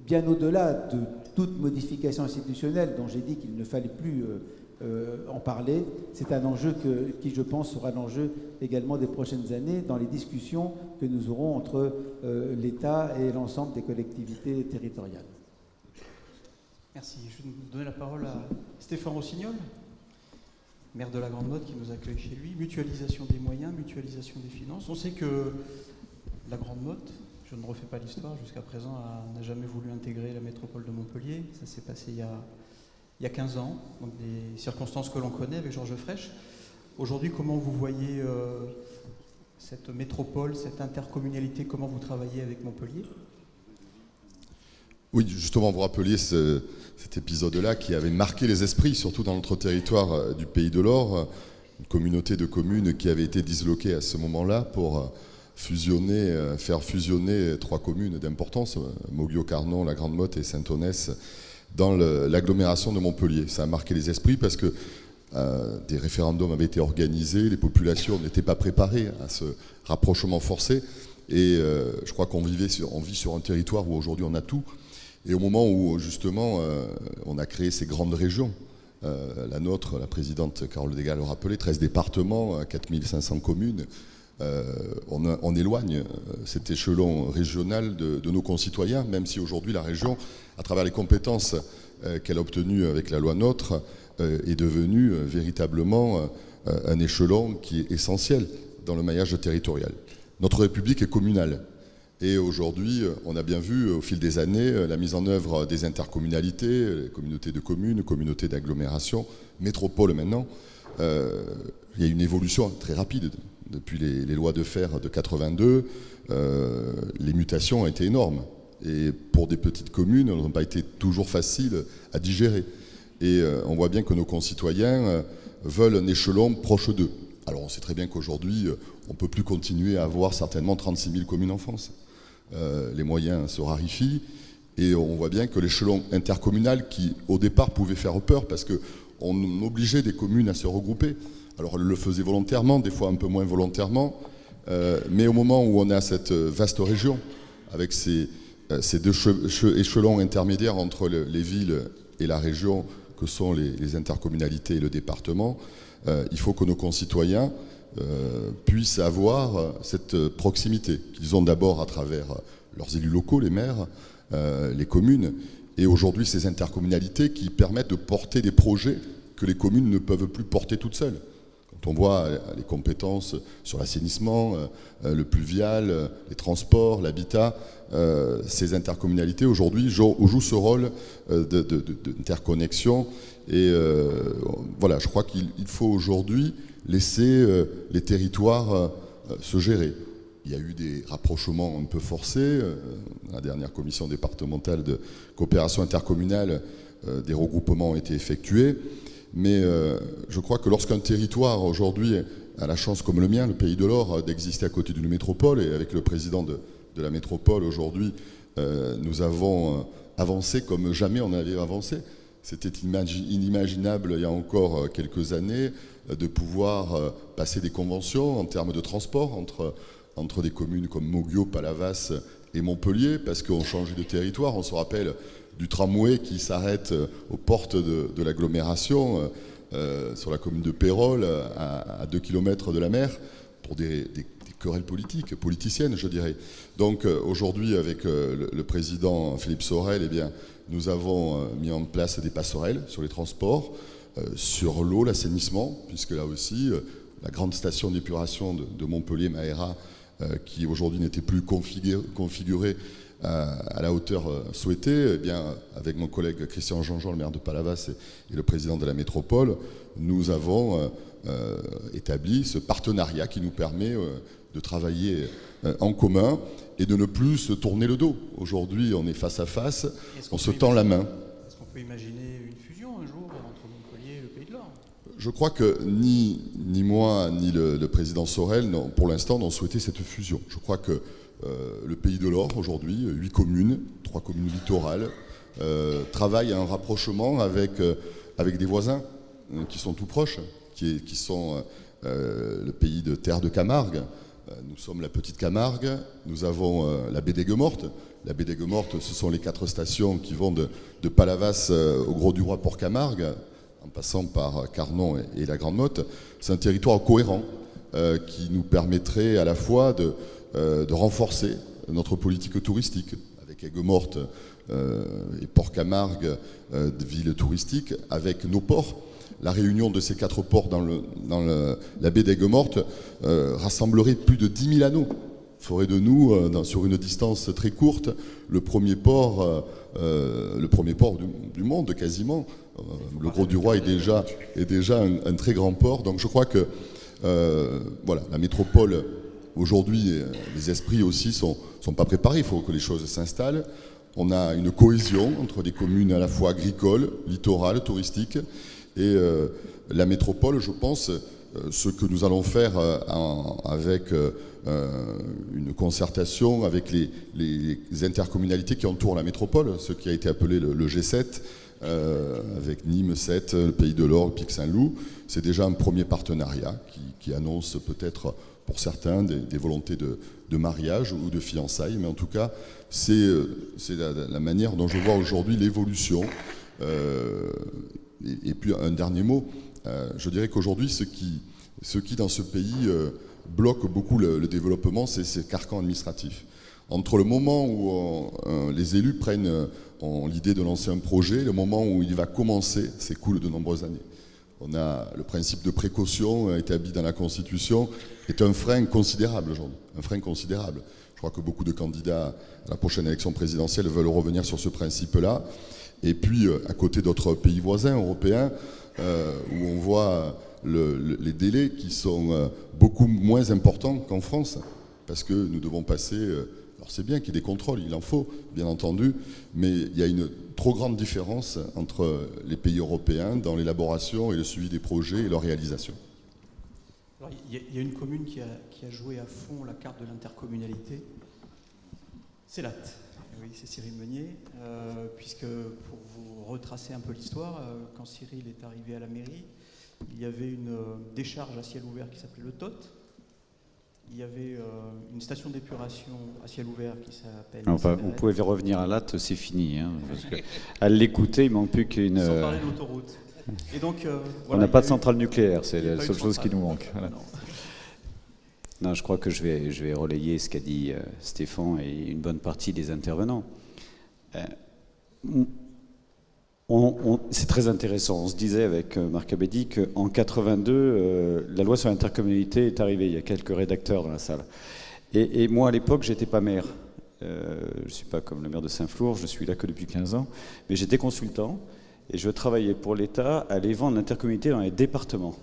bien au-delà de toute modification institutionnelle dont j'ai dit qu'il ne fallait plus en parler. C'est un enjeu qui, je pense, sera l'enjeu également des prochaines années dans les discussions que nous aurons entre l'État et l'ensemble des collectivités territoriales. Merci. Je vais donner la parole à Stéphane Rossignol, maire de la Grande Motte, qui nous accueille chez lui. Mutualisation des moyens, mutualisation des finances. On sait que la Grande Motte, je ne refais pas l'histoire, jusqu'à présent, n'a jamais voulu intégrer la métropole de Montpellier. Ça s'est passé il y a 15 ans, donc des circonstances que l'on connaît avec Georges Frêche. Aujourd'hui, comment vous voyez cette métropole, cette intercommunalité, comment vous travaillez avec Montpellier ? Oui, justement, vous rappeliez cet épisode-là qui avait marqué les esprits, surtout dans notre territoire du Pays de l'Or, une communauté de communes qui avait été disloquée à ce moment-là pour faire fusionner 3 communes d'importance, Moguio, Carnon, la Grande Motte et Saint-Onès, dans l'agglomération de Montpellier. Ça a marqué les esprits parce que des référendums avaient été organisés, les populations n'étaient pas préparées à ce rapprochement forcé, et je crois qu'on vit sur un territoire où aujourd'hui on a tout. Et au moment où, justement, on a créé ces grandes régions, la nôtre, la présidente Carole Degas le rappelait, 13 départements, 4500 communes, on éloigne cet échelon régional de nos concitoyens, même si aujourd'hui la région, à travers les compétences qu'elle a obtenues avec la loi NOTRe, est devenue véritablement un échelon qui est essentiel dans le maillage territorial. Notre République est communale. Et aujourd'hui, on a bien vu au fil des années la mise en œuvre des intercommunalités, les communautés de communes, communautés d'agglomération, métropole maintenant. Il y a une évolution très rapide depuis les lois de fer de 82. Les mutations ont été énormes. Et pour des petites communes, elles n'ont pas été toujours faciles à digérer. Et on voit bien que nos concitoyens veulent un échelon proche d'eux. Alors on sait très bien qu'aujourd'hui, on ne peut plus continuer à avoir certainement 36 000 communes en France. Les moyens se raréfient et on voit bien que l'échelon intercommunal qui au départ pouvait faire peur parce qu'on obligeait des communes à se regrouper, alors elles le faisaient volontairement, des fois un peu moins volontairement, mais au moment où on a cette vaste région avec ces 2 échelons intermédiaires entre les villes et la région que sont les intercommunalités et le département, il faut que nos concitoyens puissent avoir cette proximité qu'ils ont d'abord à travers leurs élus locaux, les maires, les communes, et aujourd'hui ces intercommunalités qui permettent de porter des projets que les communes ne peuvent plus porter toutes seules. Quand on voit les compétences sur l'assainissement, le pluvial, les transports, l'habitat, ces intercommunalités aujourd'hui jouent ce rôle d'interconnexion. Et voilà, je crois qu'il faut aujourd'hui laisser les territoires se gérer. Il y a eu des rapprochements un peu forcés. Dans la dernière commission départementale de coopération intercommunale, des regroupements ont été effectués. Mais je crois que lorsqu'un territoire aujourd'hui a la chance comme le mien, le Pays de l'Or, d'exister à côté d'une métropole, et avec le président de la métropole aujourd'hui, nous avons avancé comme jamais on avait avancé. C'était inimaginable il y a encore quelques années de pouvoir passer des conventions en termes de transport entre des communes comme Moguio, Palavas et Montpellier, parce qu'on changeait de territoire. On se rappelle du tramway qui s'arrête aux portes de l'agglomération, sur la commune de Pérol, à 2 km de la mer, pour des querelles politiciennes, je dirais. Donc aujourd'hui, avec le président Philippe Sorel, eh bien, nous avons mis en place des passerelles sur les transports, sur l'eau, l'assainissement, puisque là aussi, la grande station d'épuration de Montpellier, Maera, qui aujourd'hui n'était plus configurée à la hauteur souhaitée, eh bien, avec mon collègue Christian Jean-Jean, le maire de Palavas et le président de la métropole, nous avons établi ce partenariat qui nous permet de travailler en commun et de ne plus se tourner le dos. Aujourd'hui, on est face à face, on se tend la main. Est-ce qu'on peut imaginer une fusion un jour entre Montpellier et le Pays de l'Or ? Je crois que ni moi, ni le président Sorel, pour l'instant, n'ont souhaité cette fusion. Je crois que le Pays de l'Or, aujourd'hui, 8 communes, 3 communes littorales, travaillent à un rapprochement avec des voisins qui sont tout proches, qui sont le pays de Terre de Camargue. Nous sommes la Petite Camargue, nous avons la baie d'Aigues-Mortes. La baie d'Aigues-Mortes, ce sont les 4 stations qui vont de Palavas au Gros-du-Roi Port-Camargue, en passant par Carnon et la Grande Motte. C'est un territoire cohérent qui nous permettrait à la fois de renforcer notre politique touristique, avec Aigues-Mortes et Port-Camargue, de villes touristiques, avec nos ports. La réunion de ces 4 ports dans la baie d'Aigues-Mortes rassemblerait plus de 10 000 anneaux. Ferait de nous, sur une distance très courte, le premier port du monde, quasiment. Le Gros-du-Roi est déjà un très grand port. Donc je crois que voilà, la métropole, aujourd'hui, les esprits aussi sont pas préparés. Il faut que les choses s'installent. On a une cohésion entre des communes à la fois agricoles, littorales, touristiques. Et la métropole, je pense, ce que nous allons faire avec une concertation avec les intercommunalités qui entourent la métropole, ce qui a été appelé le G7, avec Nîmes, Sète, le Pays de l'Or, le Pic Saint-Loup, c'est déjà un premier partenariat qui annonce peut-être pour certains des volontés de mariage ou de fiançailles, mais en tout cas, c'est la manière dont je vois aujourd'hui l'évolution. Et puis un dernier mot, je dirais qu'aujourd'hui, ce qui dans ce pays bloque beaucoup le développement, c'est ces carcans administratifs. Entre le moment où les élus ont l'idée de lancer un projet, le moment où il va commencer, s'écoule de nombreuses années. On a le principe de précaution établi dans la Constitution, est un frein considérable aujourd'hui, un frein considérable. Je crois que beaucoup de candidats à la prochaine élection présidentielle veulent revenir sur ce principe-là. Et puis, à côté d'autres pays voisins européens, où on voit les délais qui sont beaucoup moins importants qu'en France, parce que nous devons passer... alors c'est bien qu'il y ait des contrôles, il en faut, bien entendu, mais il y a une trop grande différence entre les pays européens dans l'élaboration et le suivi des projets et leur réalisation. Alors, il y a une commune qui a joué à fond la carte de l'intercommunalité, c'est Latte. Oui, c'est Cyril Meunier, puisque pour vous retracer un peu l'histoire, quand Cyril est arrivé à la mairie, il y avait une décharge à ciel ouvert qui s'appelait le TOT. Il y avait une station d'épuration à ciel ouvert qui s'appelle... Enfin, vous pouvez revenir à Latte, c'est fini. Hein, parce que, à l'écouter, il manque plus qu'une... Sans parler de l'autoroute. Et donc, on n'a pas de centrale nucléaire, c'est la seule chose qui nous manque. Voilà. Non, je crois que je vais relayer ce qu'a dit Stéphane et une bonne partie des intervenants. C'est très intéressant. On se disait avec Marc Abedi qu'en 82, la loi sur l'intercommunalité est arrivée. Il y a quelques rédacteurs dans la salle. Et moi, à l'époque, j'étais pas maire. Je ne suis pas comme le maire de Saint-Flour, je suis là que depuis 15 ans. Mais j'étais consultant et je travaillais pour l'État à aller vendre l'intercommunalité dans les départements.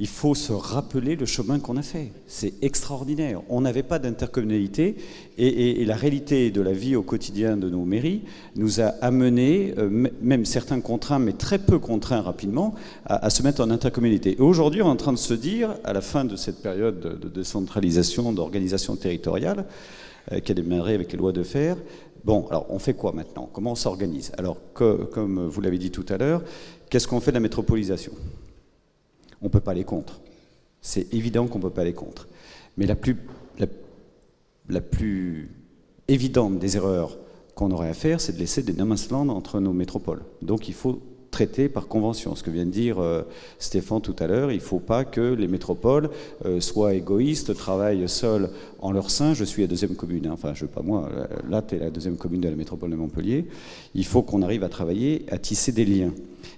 Il faut se rappeler le chemin qu'on a fait. C'est extraordinaire. On n'avait pas d'intercommunalité et la réalité de la vie au quotidien de nos mairies nous a amené, même certains contraints, mais très peu contraints rapidement, à se mettre en intercommunalité. Et aujourd'hui, on est en train de se dire, à la fin de cette période de décentralisation, d'organisation territoriale, qui a démarré avec les lois de fer, bon, alors on fait quoi maintenant? Comment on s'organise? Alors, comme vous l'avez dit tout à l'heure, qu'est-ce qu'on fait de la métropolisation? On ne peut pas aller contre. C'est évident qu'on ne peut pas aller contre. Mais la plus évidente des erreurs qu'on aurait à faire, c'est de laisser des no man's land entre nos métropoles. Donc il faut traiter par convention. Ce que vient de dire Stéphane tout à l'heure, il ne faut pas que les métropoles soient égoïstes, travaillent seules en leur sein. Je suis la deuxième commune, hein. Enfin, pas moi, là, tu es la deuxième commune de la métropole de Montpellier. Il faut qu'on arrive à travailler, à tisser des liens.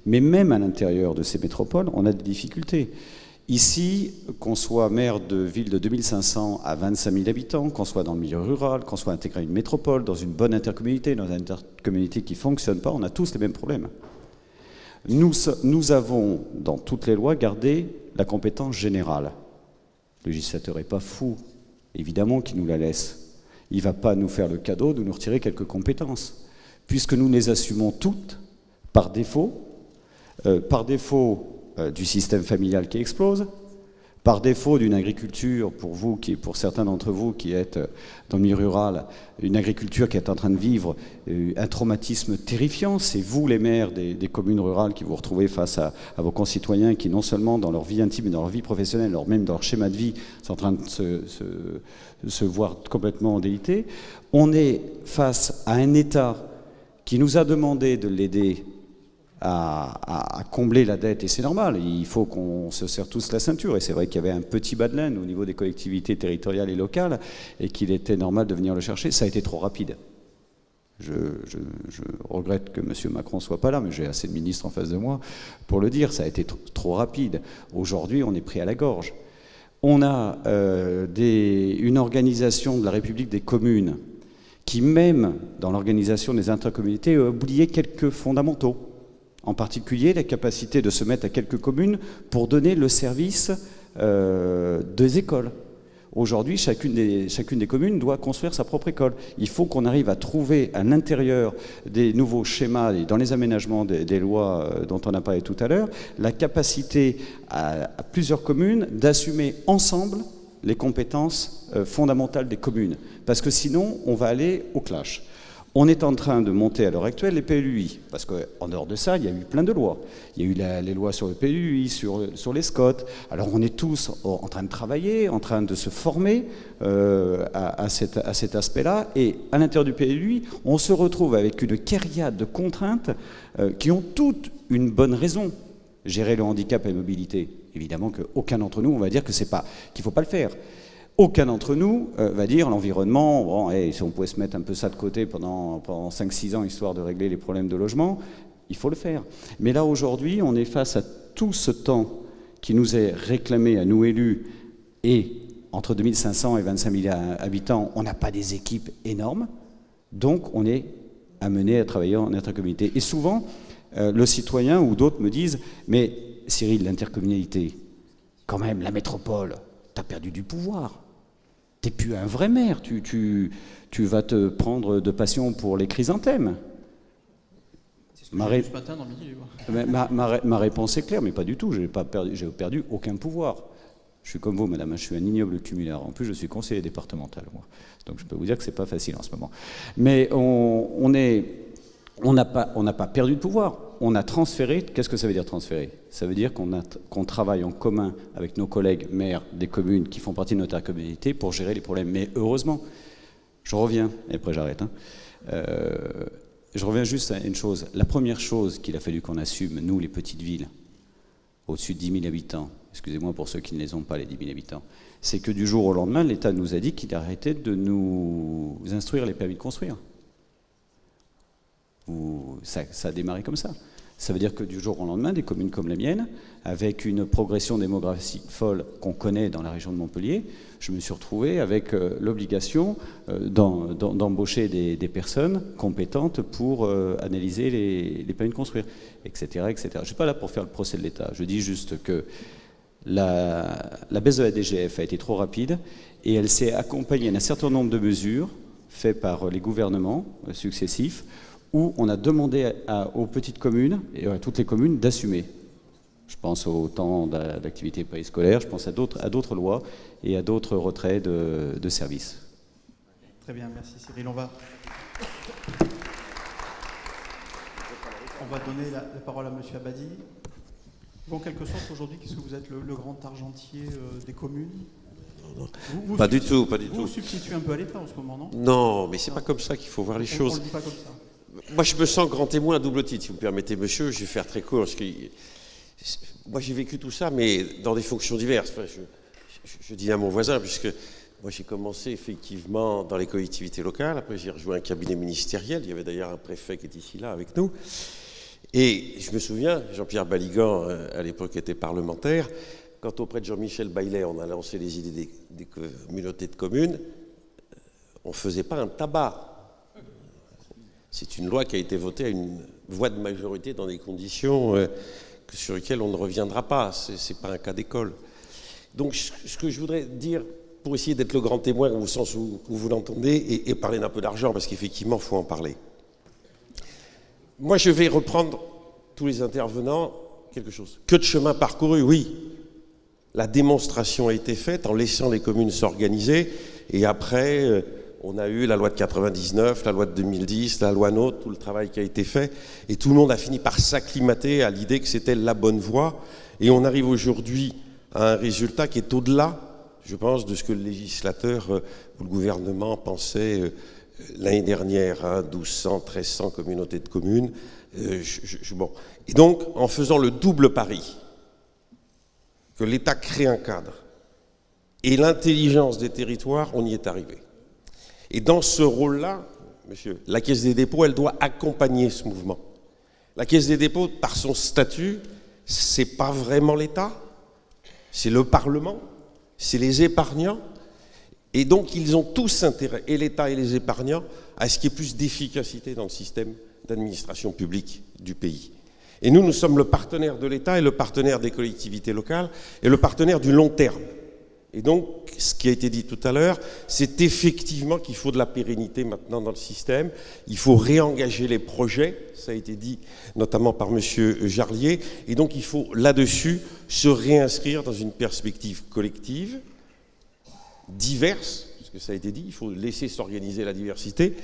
Mais même à l'intérieur de ces métropoles, on a des difficultés. Ici, qu'on soit maire de ville de 2500 à 25 000 habitants, qu'on soit dans le milieu rural, qu'on soit intégré à une métropole, dans une bonne intercommunauté, dans une intercommunauté qui ne fonctionne pas, on a tous les mêmes problèmes. Nous avons, dans toutes les lois, gardé la compétence générale. Le législateur n'est pas fou, évidemment qu'il nous la laisse. Il ne va pas nous faire le cadeau de nous retirer quelques compétences, puisque nous les assumons toutes par défaut. du système familial qui explose, par défaut d'une agriculture, pour certains d'entre vous qui êtes dans le milieu rural, une agriculture qui est en train de vivre un traumatisme terrifiant. C'est vous, les maires des communes rurales, qui vous retrouvez face à vos concitoyens qui, non seulement dans leur vie intime, mais dans leur vie professionnelle, même dans leur schéma de vie, sont en train de se voir complètement délité. On est face à un État qui nous a demandé de l'aider à combler la dette, et c'est normal, il faut qu'on se serre tous la ceinture, et c'est vrai qu'il y avait un petit bas de laine au niveau des collectivités territoriales et locales, et qu'il était normal de venir le chercher. Ça a été trop rapide. Je regrette que M. Macron ne soit pas là, mais j'ai assez de ministres en face de moi pour le dire, ça a été trop rapide. Aujourd'hui, on est pris à la gorge. On a une organisation de la République des communes qui, même dans l'organisation des intercommunalités, a oublié quelques fondamentaux. En particulier, la capacité de se mettre à quelques communes pour donner le service des écoles. Aujourd'hui, chacune des communes doit construire sa propre école. Il faut qu'on arrive à trouver à l'intérieur des nouveaux schémas et dans les aménagements des lois dont on a parlé tout à l'heure, la capacité à plusieurs communes d'assumer ensemble les compétences fondamentales des communes. Parce que sinon, on va aller au clash. On est en train de monter à l'heure actuelle les PLUI, parce qu'en dehors de ça, il y a eu plein de lois. Il y a eu les lois sur le PLUI, sur les SCOT. Alors on est tous en train de travailler, en train de se former à cet aspect-là. Et à l'intérieur du PLUI, on se retrouve avec une kyriade de contraintes qui ont toutes une bonne raison. Gérer le handicap et la mobilité, évidemment qu'aucun d'entre nous, on va dire qu'il ne faut pas le faire. Aucun d'entre nous va dire l'environnement, bon, si on pouvait se mettre un peu ça de côté pendant 5-6 ans, histoire de régler les problèmes de logement, il faut le faire. Mais là, aujourd'hui, on est face à tout ce temps qui nous est réclamé à nous élus, et entre 2500 et 25 000 habitants, on n'a pas des équipes énormes, donc on est amené à travailler en intercommunalité. Et souvent, le citoyen ou d'autres me disent « Mais Cyril, l'intercommunalité, quand même, la métropole, t'as perdu du pouvoir. T'es plus un vrai maire. Tu vas te prendre de passion pour les chrysanthèmes. » C'est ce que j'ai vu ce matin dans Midi Libre. Ma réponse est claire, mais pas du tout. J'ai perdu aucun pouvoir. Je suis comme vous, madame, je suis un ignoble cumulard. En plus, je suis conseiller départemental, moi. Donc je peux vous dire que c'est pas facile en ce moment. Mais on n'a pas perdu de pouvoir. On a transféré. Qu'est-ce que ça veut dire transférer? Ça veut dire qu'on travaille en commun avec nos collègues maires des communes qui font partie de notre intercommunalité pour gérer les problèmes. Mais heureusement, je reviens, et après j'arrête, je reviens juste à une chose. La première chose qu'il a fallu qu'on assume, nous, les petites villes, au-dessus de 10 000 habitants, excusez-moi pour ceux qui ne les ont pas, les 10 000 habitants, c'est que du jour au lendemain, l'État nous a dit qu'il arrêtait de nous instruire les permis de construire. Ça a démarré comme ça. Ça veut dire que du jour au lendemain, des communes comme la mienne, avec une progression démographique folle qu'on connaît dans la région de Montpellier, je me suis retrouvé avec l'obligation d'embaucher des personnes compétentes pour analyser les permis de construire, etc., etc. Je ne suis pas là pour faire le procès de l'État. Je dis juste que la baisse de la DGF a été trop rapide et elle s'est accompagnée d'un certain nombre de mesures faites par les gouvernements successifs où on a demandé aux petites communes et à toutes les communes d'assumer. Je pense au temps d'activité périscolaire, je pense à d'autres lois et à d'autres retraits de services. Très bien, merci Cyril. On va donner la parole à M. Abadi. En quelque sorte, aujourd'hui, qu'est-ce que vous êtes le grand argentier des communes? Pas du tout. Vous substituez un peu à l'État en ce moment, non? Non, mais c'est pas comme ça qu'il faut voir les choses. On ne le dit pas comme ça. Moi, je me sens grand témoin à double titre, si vous me permettez, monsieur. Je vais faire très court. Parce que moi, j'ai vécu tout ça, mais dans des fonctions diverses. Enfin, je dis à mon voisin, puisque moi, j'ai commencé effectivement dans les collectivités locales. Après, j'ai rejoint un cabinet ministériel. Il y avait d'ailleurs un préfet qui est ici, là, avec nous. Et je me souviens, Jean-Pierre Baligan, à l'époque, était parlementaire. Quand auprès de Jean-Michel Baillet, on a lancé les idées des communautés de communes, on ne faisait pas un tabac. C'est une loi qui a été votée à une voix de majorité dans des conditions sur lesquelles on ne reviendra pas. Ce n'est pas un cas d'école. Donc ce que je voudrais dire, pour essayer d'être le grand témoin au sens où vous l'entendez, et parler d'un peu d'argent, parce qu'effectivement, il faut en parler. Moi, je vais reprendre tous les intervenants quelque chose. Que de chemin parcouru, oui. La démonstration a été faite en laissant les communes s'organiser. Et après, on a eu la loi de 99, la loi de 2010, la loi NOTRe, tout le travail qui a été fait. Et tout le monde a fini par s'acclimater à l'idée que c'était la bonne voie. Et on arrive aujourd'hui à un résultat qui est au-delà, je pense, de ce que le législateur ou le gouvernement pensait l'année dernière, 1200, 1300 communautés de communes. Bon. Et donc, en faisant le double pari, que l'État crée un cadre et l'intelligence des territoires, on y est arrivé. Et dans ce rôle-là, monsieur, la Caisse des dépôts, elle doit accompagner ce mouvement. La Caisse des dépôts, par son statut, c'est pas vraiment l'État, c'est le Parlement, c'est les épargnants. Et donc, ils ont tous intérêt, et l'État et les épargnants, à ce qu'il y ait plus d'efficacité dans le système d'administration publique du pays. Et nous, nous sommes le partenaire de l'État et le partenaire des collectivités locales et le partenaire du long terme. Et donc, ce qui a été dit tout à l'heure, c'est effectivement qu'il faut de la pérennité maintenant dans le système. Il faut réengager les projets, ça a été dit notamment par M. Jarlier. Et donc, il faut là-dessus se réinscrire dans une perspective collective, diverse, parce que ça a été dit, il faut laisser s'organiser la diversité.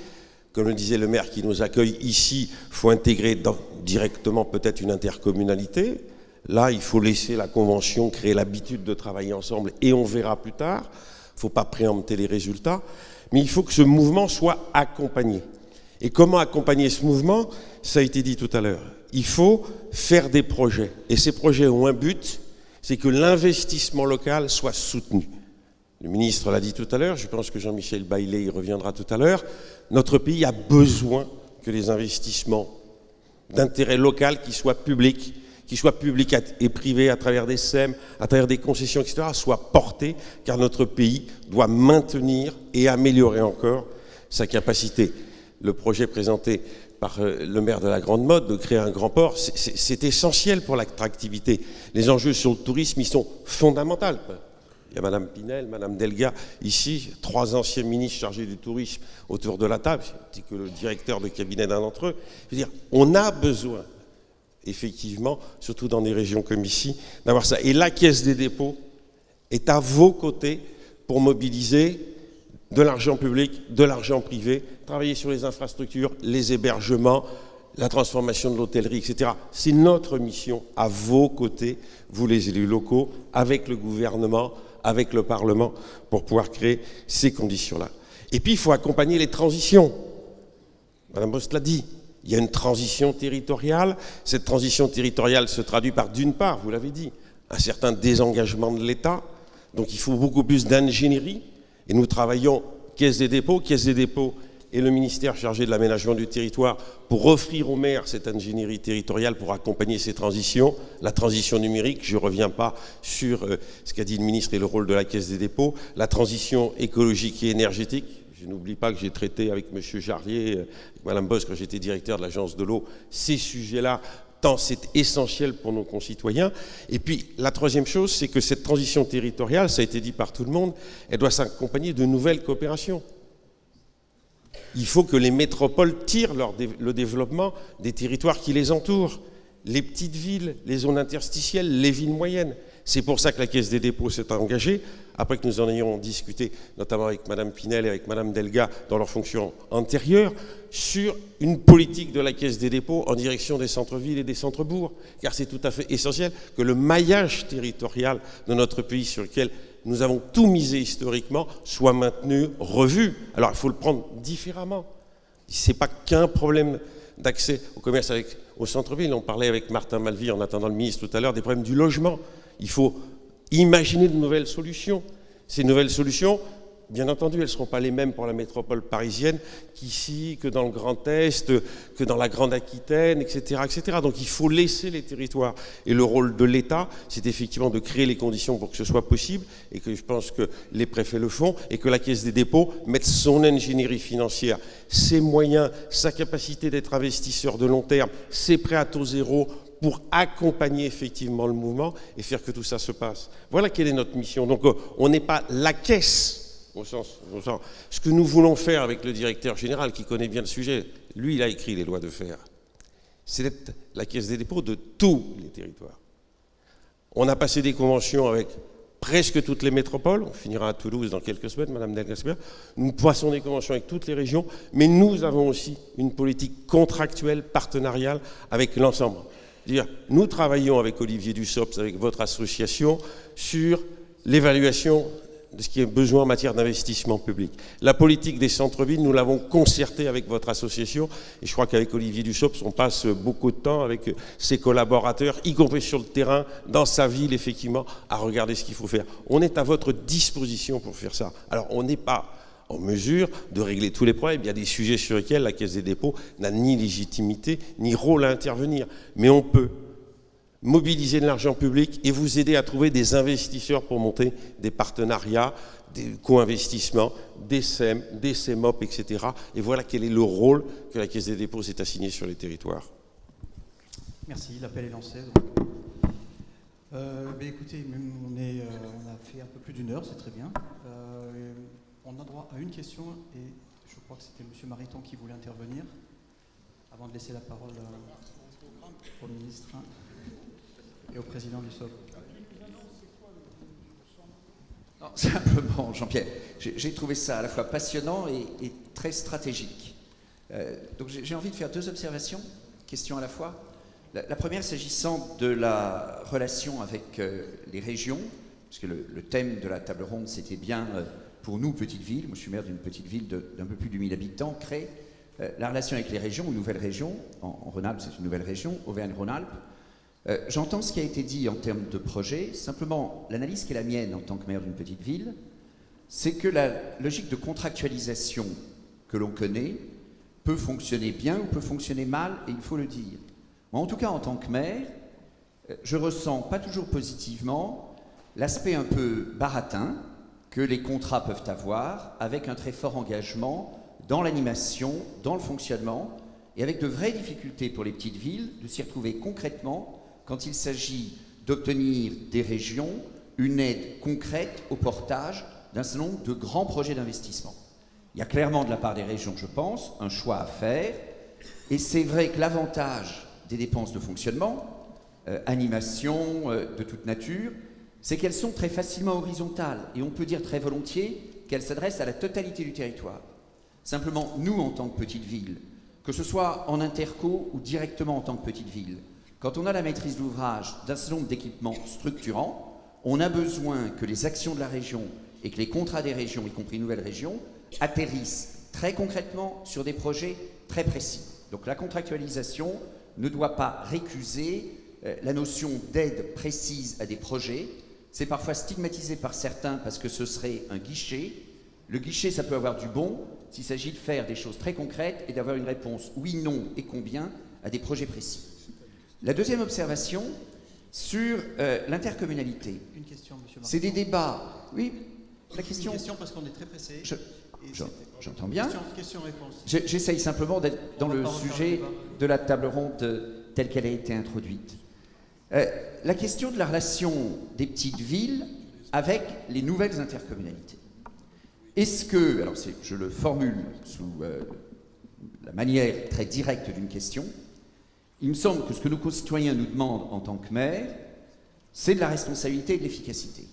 Comme le disait le maire qui nous accueille ici, il faut intégrer directement peut-être une intercommunalité. Là, il faut laisser la convention créer l'habitude de travailler ensemble et on verra plus tard. Il ne faut pas préempter les résultats. Mais il faut que ce mouvement soit accompagné. Et comment accompagner ce mouvement? Ça a été dit tout à l'heure. Il faut faire des projets. Et ces projets ont un but, c'est que l'investissement local soit soutenu. Le ministre l'a dit tout à l'heure, je pense que Jean-Michel Baillet y reviendra tout à l'heure. Notre pays a besoin que les investissements d'intérêt local qui soient publics et privés à travers des SEM, à travers des concessions, etc., soient portés, car notre pays doit maintenir et améliorer encore sa capacité. Le projet présenté par le maire de la Grande Motte de créer un grand port, c'est essentiel pour l'attractivité. Les enjeux sur le tourisme, ils sont fondamentaux. Il y a Mme Pinel, Mme Delga, ici, 3 anciens ministres chargés du tourisme autour de la table, ainsi que le directeur de cabinet d'un d'entre eux. Je veux dire, on a besoin, effectivement, surtout dans des régions comme ici, d'avoir ça. Et la Caisse des dépôts est à vos côtés pour mobiliser de l'argent public, de l'argent privé, travailler sur les infrastructures, les hébergements, la transformation de l'hôtellerie, etc. C'est notre mission, à vos côtés, vous les élus locaux, avec le gouvernement, avec le Parlement, pour pouvoir créer ces conditions-là. Et puis, il faut accompagner les transitions. Madame Bost l'a dit, il y a une transition territoriale. Cette transition territoriale se traduit par, d'une part, vous l'avez dit, un certain désengagement de l'État. Donc, il faut beaucoup plus d'ingénierie. Et nous travaillons Caisse des dépôts et le ministère chargé de l'aménagement du territoire pour offrir aux maires cette ingénierie territoriale pour accompagner ces transitions. La transition numérique, je ne reviens pas sur ce qu'a dit le ministre et le rôle de la Caisse des dépôts. La transition écologique et énergétique. Je n'oublie pas que j'ai traité avec M. Jarlier, avec Mme Boss, quand j'étais directeur de l'Agence de l'eau, ces sujets-là, tant c'est essentiel pour nos concitoyens. Et puis, la troisième chose, c'est que cette transition territoriale, ça a été dit par tout le monde, elle doit s'accompagner de nouvelles coopérations. Il faut que les métropoles tirent le développement des territoires qui les entourent, les petites villes, les zones interstitielles, les villes moyennes. C'est pour ça que la Caisse des dépôts s'est engagée, après que nous en ayons discuté, notamment avec Mme Pinel et avec Mme Delga, dans leurs fonctions antérieures, sur une politique de la Caisse des dépôts en direction des centres-villes et des centres-bourgs. Car c'est tout à fait essentiel que le maillage territorial de notre pays, sur lequel nous avons tout misé historiquement, soit maintenu, revu. Alors il faut le prendre différemment. Ce n'est pas qu'un problème d'accès au commerce au centre-ville. On parlait avec Martin Malvy, en attendant le ministre tout à l'heure, des problèmes du logement. Il faut imaginer de nouvelles solutions. Ces nouvelles solutions, bien entendu, elles ne seront pas les mêmes pour la métropole parisienne qu'ici, que dans le Grand Est, que dans la Grande Aquitaine, etc., etc. Donc il faut laisser les territoires. Et le rôle de l'État, c'est effectivement de créer les conditions pour que ce soit possible, et que je pense que les préfets le font, et que la Caisse des dépôts mette son ingénierie financière, ses moyens, sa capacité d'être investisseur de long terme, ses prêts à taux zéro, pour accompagner effectivement le mouvement et faire que tout ça se passe. Voilà quelle est notre mission. Donc on n'est pas la caisse, au sens. Ce que nous voulons faire avec le directeur général, qui connaît bien le sujet, lui il a écrit les lois de fer, c'est d'être la Caisse des dépôts de tous les territoires. On a passé des conventions avec presque toutes les métropoles, on finira à Toulouse dans quelques semaines, Madame Delgasper. Nous passons des conventions avec toutes les régions, mais nous avons aussi une politique contractuelle, partenariale avec l'ensemble. C'est-à-dire, nous travaillons avec Olivier Dussopt, avec votre association, sur l'évaluation de ce qui est besoin en matière d'investissement public. La politique des centres-villes, nous l'avons concertée avec votre association, et je crois qu'avec Olivier Dussopt, on passe beaucoup de temps avec ses collaborateurs, y compris sur le terrain, dans sa ville, effectivement, à regarder ce qu'il faut faire. On est à votre disposition pour faire ça. Alors, on n'est pas en mesure de régler tous les problèmes. Il y a des sujets sur lesquels la Caisse des dépôts n'a ni légitimité, ni rôle à intervenir. Mais on peut mobiliser de l'argent public et vous aider à trouver des investisseurs pour monter des partenariats, des co-investissements, des SEM, des CEMOP, etc. Et voilà quel est le rôle que la Caisse des dépôts s'est assigné sur les territoires. Merci, l'appel est lancé. Écoutez, on a fait un peu plus d'1 heure, c'est très bien. On a droit à une question et je crois que c'était M. Mariton qui voulait intervenir avant de laisser la parole au ministre et au président du SOP. Non, simplement, Jean-Pierre, j'ai trouvé ça à la fois passionnant et très stratégique. Donc j'ai envie de faire 2 observations, questions à la fois. La première s'agissant de la relation avec les régions, puisque le thème de la table ronde, c'était bien, pour nous, petite ville, moi je suis maire d'une petite ville d'un peu plus de 1000 habitants, créer la relation avec les régions, une nouvelle région, en Rhône-Alpes c'est une nouvelle région, Auvergne-Rhône-Alpes. J'entends ce qui a été dit en termes de projet, simplement l'analyse qui est la mienne en tant que maire d'une petite ville, c'est que la logique de contractualisation que l'on connaît peut fonctionner bien ou peut fonctionner mal, et il faut le dire. Moi, en tout cas, en tant que maire, je ressens pas toujours positivement l'aspect un peu baratin que les contrats peuvent avoir, avec un très fort engagement dans l'animation, dans le fonctionnement, et avec de vraies difficultés pour les petites villes de s'y retrouver concrètement quand il s'agit d'obtenir des régions une aide concrète au portage d'un certain nombre de grands projets d'investissement. Il y a clairement de la part des régions, je pense, un choix à faire, et c'est vrai que l'avantage des dépenses de fonctionnement, animation de toute nature, c'est qu'elles sont très facilement horizontales, et on peut dire très volontiers qu'elles s'adressent à la totalité du territoire. Simplement, nous, en tant que petite ville, que ce soit en interco ou directement en tant que petite ville, quand on a la maîtrise d'ouvrage d'un certain nombre d'équipements structurants, on a besoin que les actions de la région et que les contrats des régions, y compris nouvelles régions, atterrissent très concrètement sur des projets très précis. Donc la contractualisation ne doit pas récuser la notion d'aide précise à des projets. C'est parfois stigmatisé par certains parce que ce serait un guichet. Le guichet, ça peut avoir du bon s'il s'agit de faire des choses très concrètes et d'avoir une réponse oui, non et combien à des projets précis. La deuxième observation sur l'intercommunalité. Une question, M. Martin. C'est des débats. Oui, la question. Une question parce qu'on est très pressé. J'entends bien. Question-réponse. J'essaye simplement d'être dans le sujet de la table ronde telle qu'elle a été introduite. La question de la relation des petites villes avec les nouvelles intercommunalités. Est-ce que, alors je le formule sous la manière très directe d'une question, il me semble que ce que nos concitoyens nous demandent en tant que maires, c'est de la responsabilité et de l'efficacité.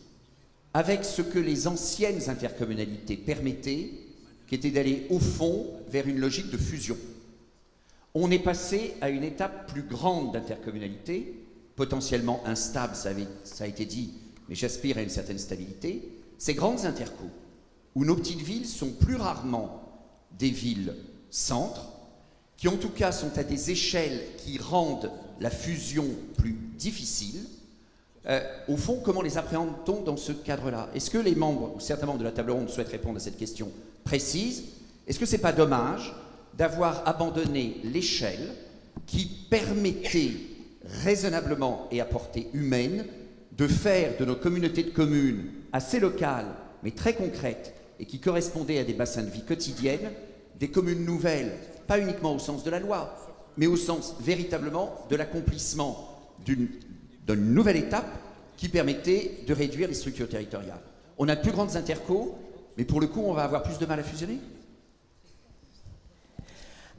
Avec ce que les anciennes intercommunalités permettaient, qui était d'aller au fond vers une logique de fusion. On est passé à une étape plus grande d'intercommunalité, potentiellement instable, ça a été dit, mais j'aspire à une certaine stabilité. Ces grandes intercos, où nos petites villes sont plus rarement des villes-centres, qui en tout cas sont à des échelles qui rendent la fusion plus difficile. Au fond, comment les appréhende-t-on dans ce cadre-là? Est-ce que les membres, ou certains membres de la table ronde, souhaitent répondre à cette question précise? Est-ce que ce n'est pas dommage d'avoir abandonné l'échelle qui permettait raisonnablement et à portée humaine de faire de nos communautés de communes assez locales, mais très concrètes, et qui correspondaient à des bassins de vie quotidiennes, des communes nouvelles, pas uniquement au sens de la loi, mais au sens véritablement de l'accomplissement d'une nouvelle étape qui permettait de réduire les structures territoriales. On a de plus grandes intercos, mais pour le coup, on va avoir plus de mal à fusionner.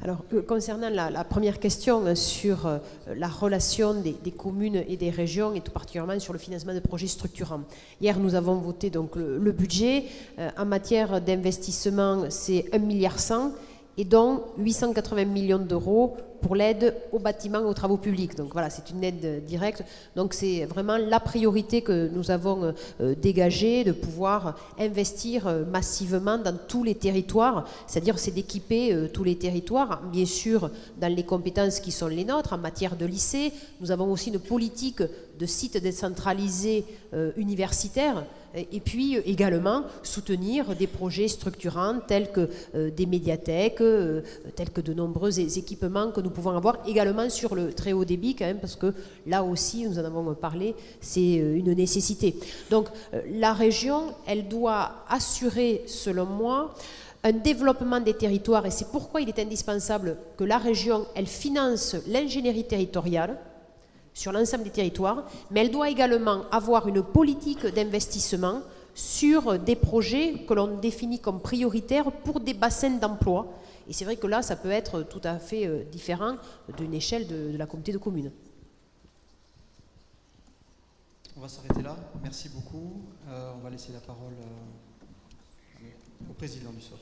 Alors, concernant la première question sur la relation des communes et des régions, et tout particulièrement sur le financement de projets structurants. Hier, nous avons voté donc le budget. En matière d'investissement, c'est 1,1 milliard et dont 880 millions d'euros pour l'aide aux bâtiments et aux travaux publics. Donc voilà, c'est une aide directe. Donc c'est vraiment la priorité que nous avons dégagée, de pouvoir investir massivement dans tous les territoires, c'est-à-dire c'est d'équiper tous les territoires, bien sûr dans les compétences qui sont les nôtres en matière de lycée. Nous avons aussi une politique de sites décentralisés universitaires, et puis également soutenir des projets structurants tels que des médiathèques, tels que de nombreux équipements que nous pouvons avoir également sur le très haut débit quand même, parce que là aussi, nous en avons parlé, c'est une nécessité. Donc la région, elle doit assurer, selon moi, un développement des territoires, et c'est pourquoi il est indispensable que la région, elle finance l'ingénierie territoriale sur l'ensemble des territoires, mais elle doit également avoir une politique d'investissement sur des projets que l'on définit comme prioritaires pour des bassins d'emploi. Et c'est vrai que là, ça peut être tout à fait différent d'une échelle de la communauté de communes. On va s'arrêter là. Merci beaucoup. On va laisser la parole au président du SOF.